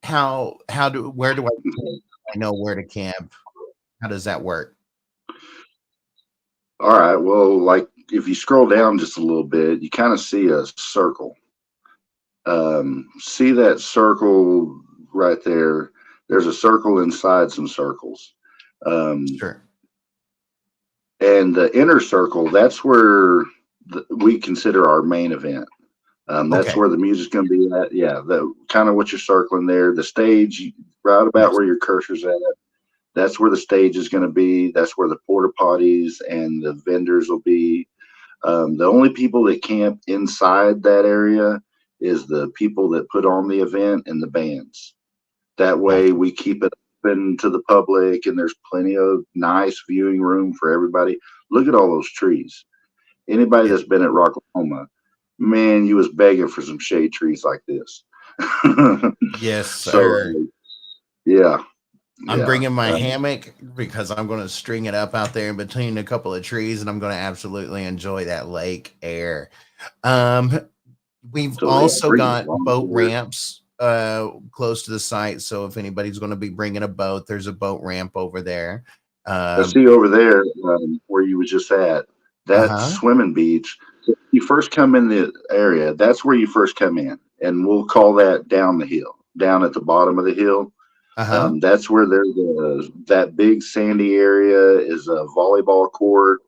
How do where do I know where to camp? How does that work?
All right. Well, like if you scroll down just a little bit, you kind of see a circle. See that circle right there? There's a circle inside some circles. Um,
Sure.
and the inner circle, that's where we consider our main event. That's
Okay.
where the music's going to be at. Yeah, the kind of what you're circling there. The stage, right about
Yes.
where your cursor's at. That's where the stage is going to be. That's where the porta potties and the vendors will be. The only people that camp inside that area is the people that put on the event and the bands. That way,
Gotcha.
we keep it open to the public, and there's plenty of nice viewing room for everybody. Look at all those trees. Anybody
Yeah.
that's been at Rocklahoma, man, you was begging for some shade trees like this.
Yes,
So,
sir.
yeah,
I'm
yeah.
bringing my hammock because I'm going to string it up out there in between a couple of trees, and I'm going to absolutely enjoy that lake air. Um, we've
So yeah,
also
bring
got
your lawn
boat
chair.
ramps close to the site, so if anybody's going to be bringing a boat, there's a boat ramp over there.
Now,
Um,
see over there where you was just at, that
uh-huh.
swimming beach. You first come in the area. That's where you first come in, and we'll call that down the hill, down at the bottom of the hill.
Uh-huh.
That's where there's that big sandy area is a volleyball court.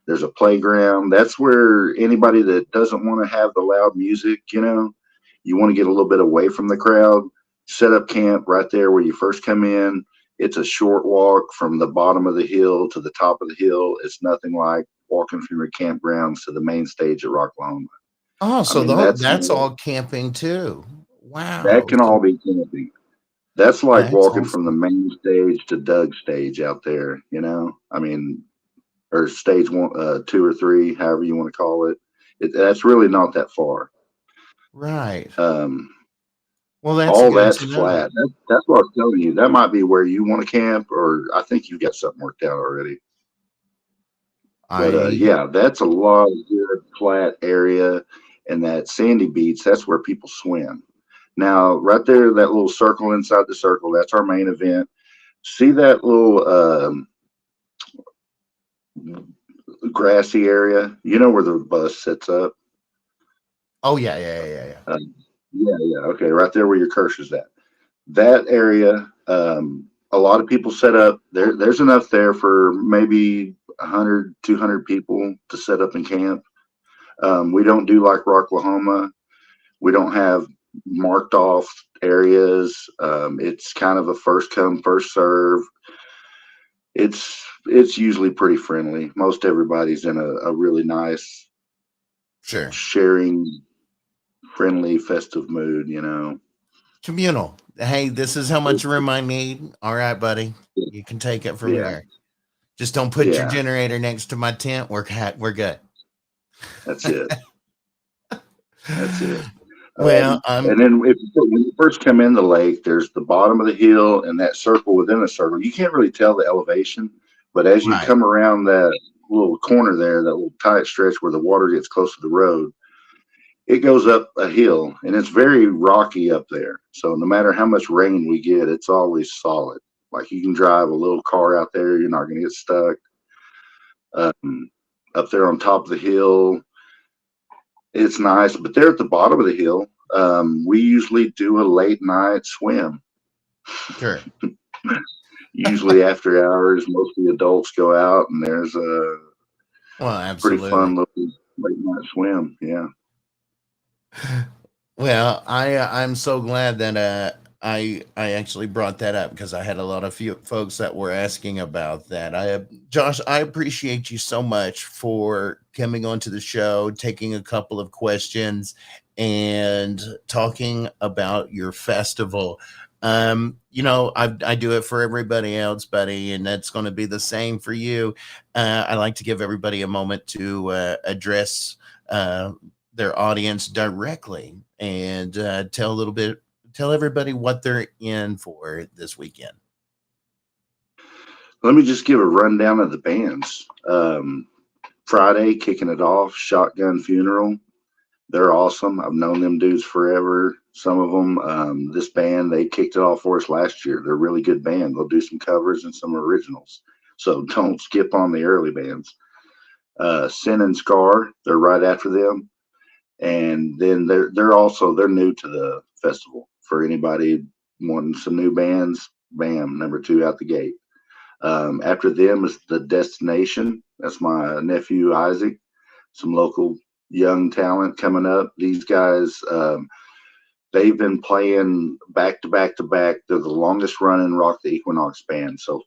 There's a playground. That's where anybody that doesn't want to have the loud music, you want to get a little bit away from the crowd, set up camp right there where you first come in. It's a short walk from the bottom of the hill to the top of the hill. It's nothing like walking from your campgrounds to the main stage at Rocklahoma.
Oh,
I
so
mean, that's
that's all camping too.
that
Wow.
can
So
all be camping. That's like
that's
walking from the
awesome.
main stage to Doug's stage out there, I mean, or stage one, two or three, however you want to call it. That's really not that far.
Right.
Um,
Well, that's
all
good
that's
to know.
flat. That's what I'm telling you. That might be where you want to camp, or I think you've got something worked out already. But
I
yeah, that's a lot of good flat area, and that sandy beach. That's where people swim. Now, right there, that little circle inside the circle. That's our main event. See that little grassy area? You know where the bus sits up?
Oh yeah, yeah, yeah, yeah.
Um, yeah, yeah. Okay, right there where your cursor's at. That area, a lot of people set up. There's enough there for maybe 100, 200 people to set up and camp. We don't do like Rocklahoma. We don't have marked off areas. It's kind of a first come, first serve. It's usually pretty friendly. Most everybody's in a really nice,
Sure.
sharing, friendly, festive mood.
Communal. Hey, this is how much room I need. All right, buddy. You can take it from
Yeah,
here. Just don't put your
yeah,
generator next to my tent. We're good.
that's it. That's it.
Well,
And then when you first come in the lake, there's the bottom of the hill and that circle within a circle. You can't really tell the elevation, but as you
right.
come around that little corner there, that little tight stretch where the water gets close to the road, it goes up a hill and it's very rocky up there. So no matter how much rain we get, it's always solid. Like you can drive a little car out there, you're not going to get stuck. Um, Up there on top of the hill, it's nice, but there at the bottom of the hill, we usually do a late night swim.
Sure.
Usually after hours, most of the adults go out, and there's a
Well,
pretty
absolutely.
fun little late night swim. Yeah,
Well, I'm so glad that I actually brought that up because I had a lot of few folks that were asking about that. Josh, I appreciate you so much for coming onto the show, taking a couple of questions, and talking about your festival. I do it for everybody else, buddy, and that's going to be the same for you. I like to give everybody a moment to address uh, their audience directly and tell everybody what they're in for this weekend.
Let me just give a rundown of the bands. Friday, kicking it off, Shotgun Funeral. They're awesome. I've known them dudes forever. Some of them, this band, they kicked it off for us last year. They're a really good band. They'll do some covers and some originals. So don't skip on the early bands. Sin and Scar, they're right after them. And then they're new to the festival. For anybody wanting some new bands, bam, number two out the gate. After them is The Destination. That's my nephew Isaac. Some local young talent coming up. These guys, they've been playing back to back to back. They're the longest running Rock the Equinox band, so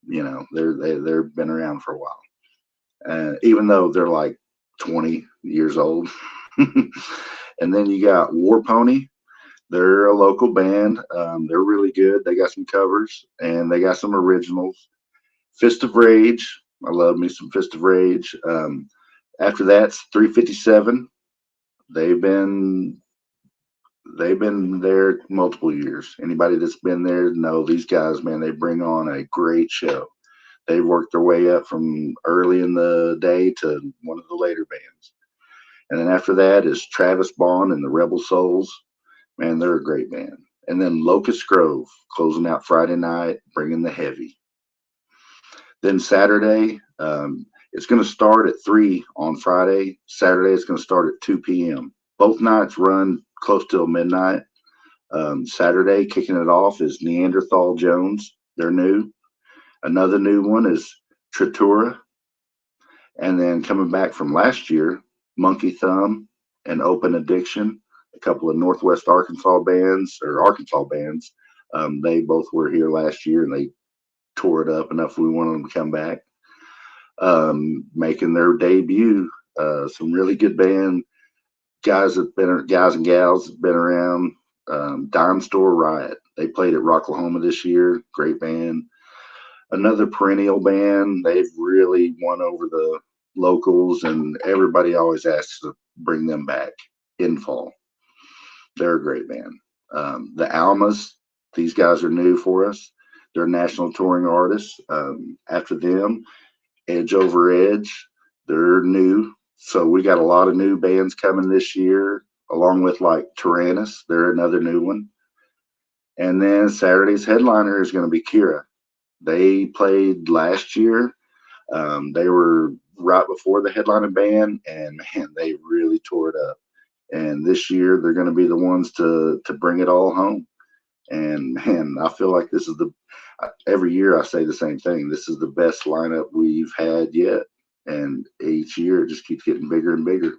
they've been around for a while. Even though they're like 20 years old. And then you got War Pony. They're a local band. They're really good. They got some covers and they got some originals. Fist of Rage. I love me some Fist of Rage. After that's 357. They've been there multiple years. Anybody that's been there know these guys, man. They bring on a great show. They worked their way up from early in the day to one of the later bands. And then after that is Travis Bond and the Rebel Souls. Man, they're a great band. And then Locust Grove closing out Friday night, bringing the heavy. Then Saturday, it's going to start at 3 on Friday. Saturday, it's going to start at 2 p.m. Both nights run close till midnight. Saturday, kicking it off is Neanderthal Jones. They're new. Another new one is Tritura. And then coming back from last year, Monkey Thumb and Open Addiction, a couple of Northwest Arkansas bands. They both were here last year and they tore it up enough we wanted them to come back. Making their debut. Some really good band guys and gals have been around. Dime Store Riot. They played at Rocklahoma this year. Great band. Another perennial band. They've really won over the locals, and everybody always asks to bring them back in fall. They're a great band. The Almas. These guys are new for us. They're national touring artists. After them, Edge Over Edge. They're new. So we got a lot of new bands coming this year, along with like Tyrannus. They're another new one. And then Saturday's headliner is going to be Kira. They played last year. They were right before the headlining band, and man, they really tore it up. And this year they're going to be the ones to bring it all home. And man, I feel like this is every year I say the same thing. This is the best lineup we've had yet. And each year it just keeps getting bigger and bigger.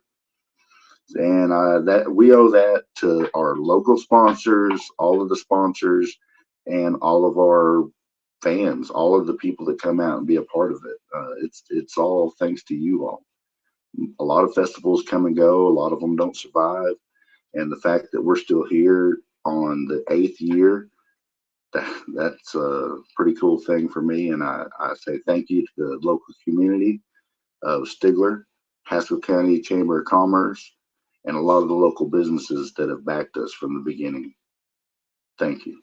And that we owe that to our local sponsors, all of the sponsors, and all of our fans, all of the people that come out and be a part of it. It's all thanks to you all. A lot of festivals come and go. A lot of them don't survive. And the fact that we're still here on the 8th year, that's a pretty cool thing for me. And I say thank you to the local community of Stigler, Haskell County Chamber of Commerce, and a lot of the local businesses that have backed us from the beginning. Thank you.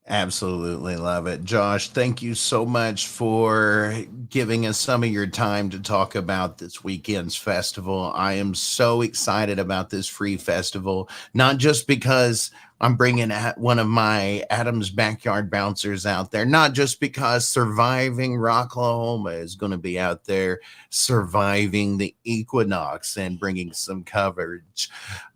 Absolutely love it. Josh, thank you so much for giving us some of your time to talk about this weekend's festival. I am so excited about this free festival, not just because I'm bringing one of my Adams Backyard Bouncers out there, not just because Surviving Rocklahoma is going to be out there surviving the equinox and bringing some coverage,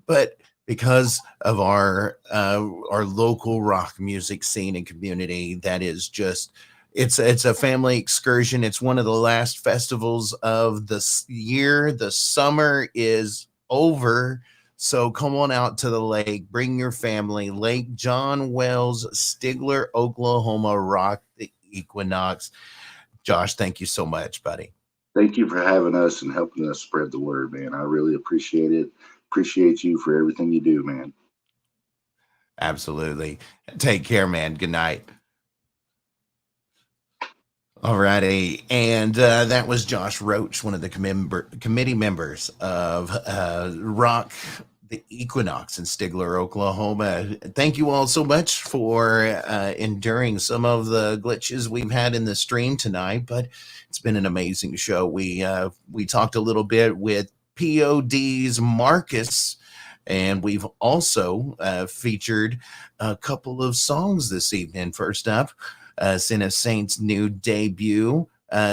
but because of our local rock music scene and community. That is just it's a family excursion. It's one of the last festivals of the year. The summer is over, so come on out to the lake, bring your family. Lake John Wells, Stigler, Oklahoma, Rock the Equinox. Josh, thank you so much, buddy.
Thank you for having us and helping us spread the word, man. I really appreciate it. Appreciate you for everything you do, man.
Absolutely. Take care, man. Good night. Alrighty, and that was Josh Roach, one of the committee members of Rock the Equinox in Stigler, Oklahoma. Thank you all so much for enduring some of the glitches we've had in the stream tonight, but it's been an amazing show. We talked a little bit with POD's Marcus, and we've also featured a couple of songs this evening. First up, Sin of Saints' new debut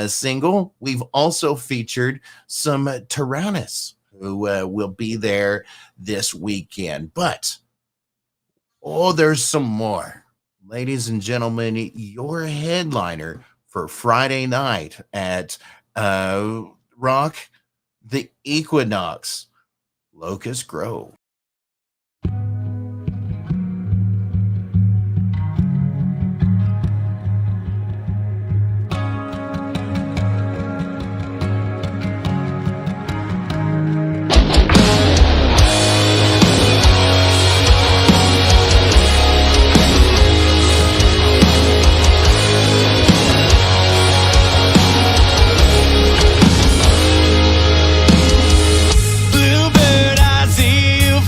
single. We've also featured some Tyrannus, who will be there this weekend. But, there's some more. Ladies and gentlemen, your headliner for Friday night at Rock the Equinox, Locust Grove.
Bluebird, I see you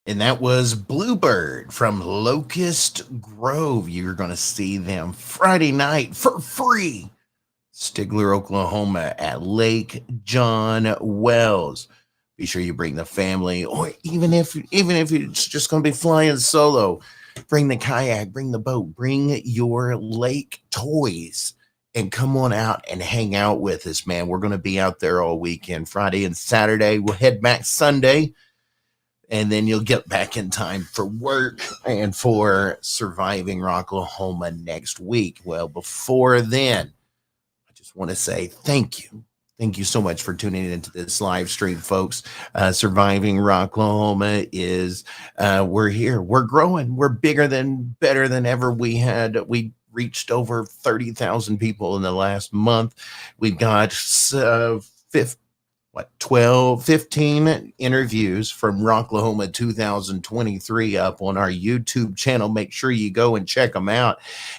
And that was Bluebird from Locust Grove. You're going to see them Friday night for free. Stigler, Oklahoma at Lake John Wells. Be sure you bring the family, or even if it's just going to be flying solo, bring the kayak, bring the boat, bring your lake toys, and come on out and hang out with us, man. We're going to be out there all weekend, Friday and Saturday. We'll head back Sunday, and then you'll get back in time for work and for Surviving Rocklahoma next week. Well, before then, I just want to say thank you. Thank you so much for tuning into this live stream, folks. Surviving Rocklahoma is, we're here. We're growing. We're bigger than, better than ever. We reached over 30,000 people in the last month. We've got 15 interviews from Rocklahoma 2023 up on our YouTube channel. Make sure you go and check them out.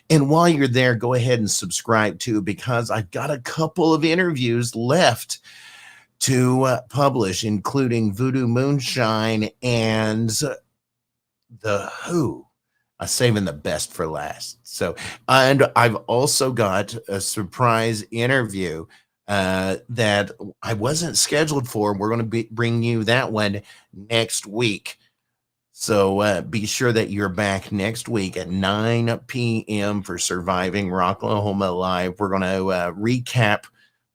And while you're there, go ahead and subscribe too, because I've got a couple of interviews left to publish, including Voodoo Moonshine and The Who. I'm saving the best for last. So, and I've also got a surprise interview that I wasn't scheduled for. We're going to bring you that one next week. So be sure that you're back next week at 9 p.m. for Surviving Rocklahoma Live. We're going to recap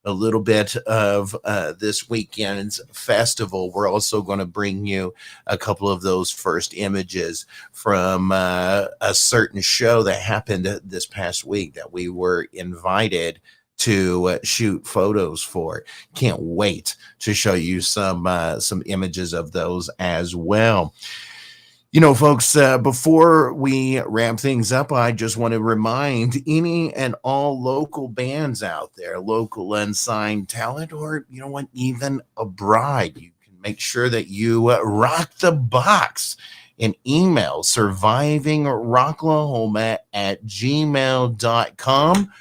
a little bit of this weekend's festival. We're also going to bring you a couple of those first images from a certain show that happened this past week that we were invited to shoot photos for. Can't wait to show you some images of those as well. You know, folks, before we wrap things up, I just want to remind any and all local bands out there, local unsigned talent, or, you know what, even abroad, you can make sure that you rock the box and email survivingrocklahoma@gmail.com.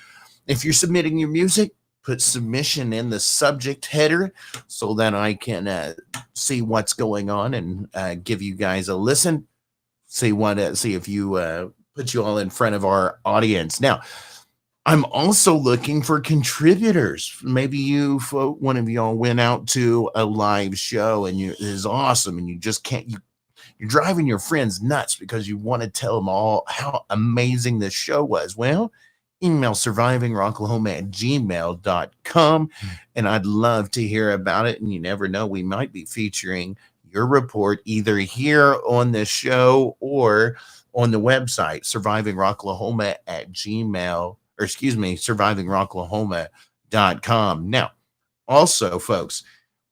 If you're submitting your music, put submission in the subject header so that I can see what's going on and give you guys a listen. See if you put you all in front of our audience. Now, I'm also looking for contributors. Maybe one of y'all went out to a live show and it is awesome, and you just can't. You're driving your friends nuts because you want to tell them all how amazing this show was. Well, email survivingrocklahoma@gmail.com, and I'd love to hear about it. And you never know, we might be featuring your report either here on this show or on the website, survivingrocklahoma@survivingrocklahoma.com. Now, also, folks,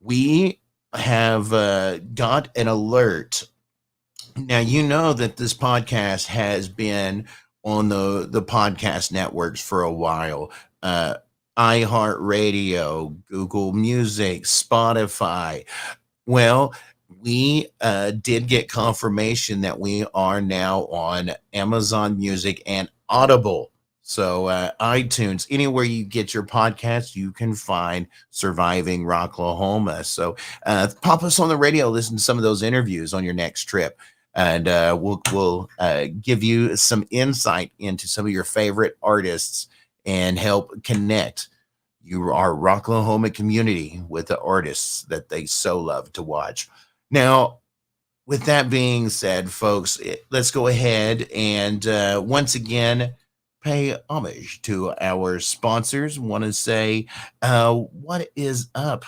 we have got an alert. Now, you know that this podcast has been on the podcast networks for a while. iHeartRadio, Google Music, Spotify. Well, we did get confirmation that we are now on Amazon Music and Audible. So iTunes, anywhere you get your podcast, you can find Surviving Rocklahoma. So pop us on the radio, listen to some of those interviews on your next trip. And we'll give you some insight into some of your favorite artists and help connect our Rocklahoma community with the artists that they so love to watch. Now, with that being said, folks, let's go ahead and once again pay homage to our sponsors. Want to say what is up?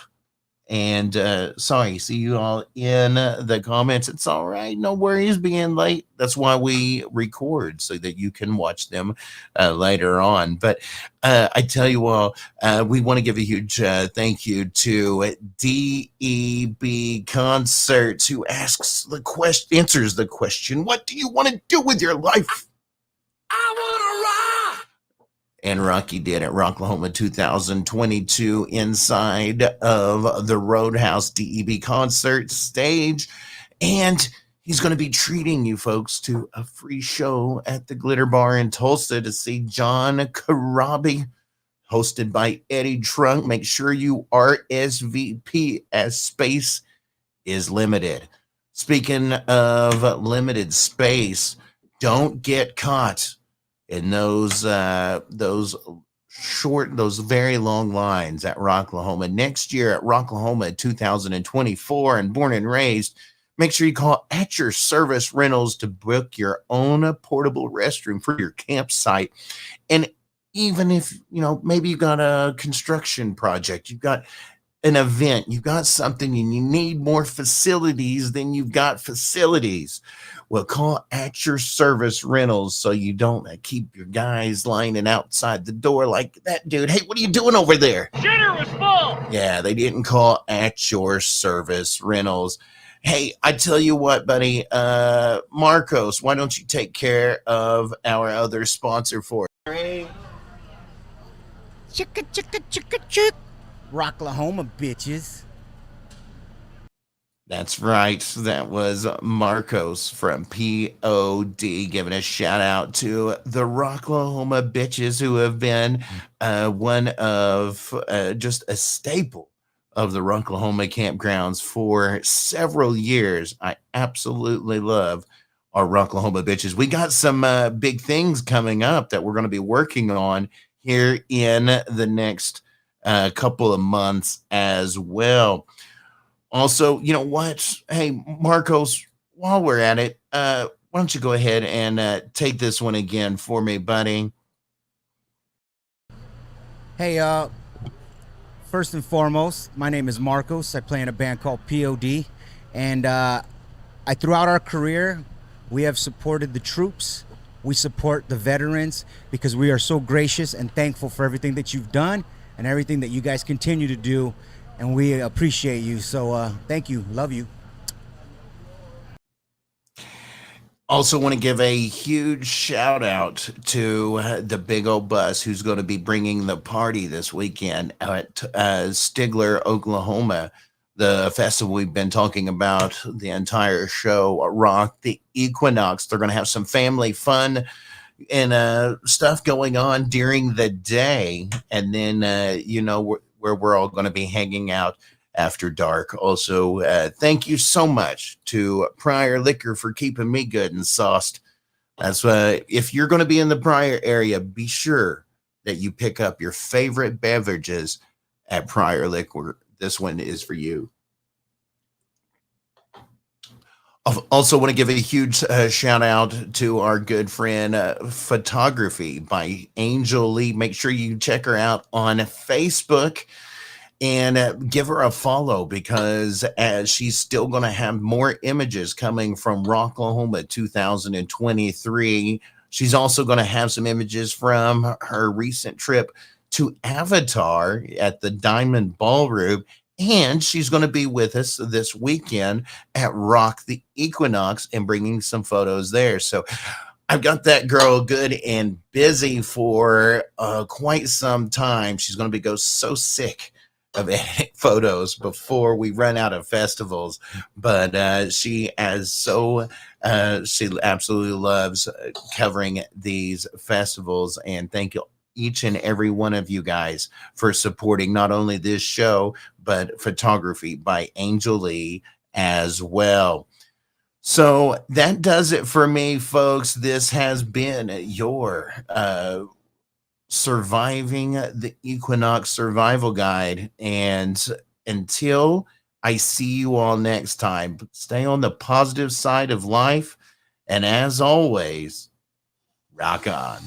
And sorry, see you all in the comments. It's all right. No worries being late. That's why we record, so that you can watch them later on. But I tell you all, we want to give a huge thank you to DEB Concerts, who answers the question, what do you want to do with your life?
I wanna rock!
And Rocky did at Rocklahoma 2022 inside of the Roadhouse DEB concert stage. And he's going to be treating you folks to a free show at the Glitter Bar in Tulsa to see John Karabi, hosted by Eddie Trunk. Make sure you RSVP, as space is limited. Speaking of limited space, don't get caught in those very long lines at Rocklahoma. Next year at Rocklahoma 2024 and born and raised, make sure you call at your service rentals to book your own portable restroom for your campsite. And even if, maybe you got a construction project, you've got an event, you've got something and you need more facilities than you've got facilities. Well, call at your service rentals so you don't keep your guys lining outside the door like that dude. Hey, what are you doing over there?
Shitter was full.
Yeah, they didn't call at your service rentals. Hey, I tell you what, buddy, Marcos, why don't you take care of our other sponsor for us?
Chicka, chicka, chicka, chick. Rocklahoma, bitches.
That's right. That was Marcos from POD giving a shout out to the Rocklahoma bitches who have been one of just a staple of the Rocklahoma campgrounds for several years. I absolutely love our Rocklahoma bitches. We got some big things coming up that we're going to be working on here in the next couple of months as well. Also, you know what? Hey, Marcos, while we're at it, why don't you go ahead and take this one again for me, buddy?
Hey, first and foremost, my name is Marcos. I play in a band called POD. And throughout our career, we have supported the troops. We support the veterans because we are so gracious and thankful for everything that you've done and everything that you guys continue to do. And we appreciate you. So thank you. Love you.
Also want to give a huge shout out to the big old bus who's going to be bringing the party this weekend at Stigler, Oklahoma. The festival we've been talking about the entire show, Rock the Equinox. They're going to have some family fun and stuff going on during the day. And then, where we're all going to be hanging out after dark. Also, thank you so much to Prior Liquor for keeping me good and sauced. That's if you're going to be in the Prior area, be sure that you pick up your favorite beverages at Prior Liquor. This one is for you. I also want to give a huge shout out to our good friend Photography by Angel Lee. Make sure you check her out on Facebook and give her a follow because she's still going to have more images coming from Rocklahoma 2023. She's also going to have some images from her recent trip to Avatar at the Diamond Ballroom. And she's going to be with us this weekend at Rock the Equinox and bringing some photos there. So I've got that girl good and busy for quite some time. She's going to go so sick of editing photos before we run out of festivals. But she absolutely loves covering these festivals. And thank you each and every one of you guys for supporting not only this show, but Photography by Angel Lee as well. So that does it for me, folks. This has been your Surviving the Equinox Survival Guide. And until I see you all next time, stay on the positive side of life. And as always, rock on.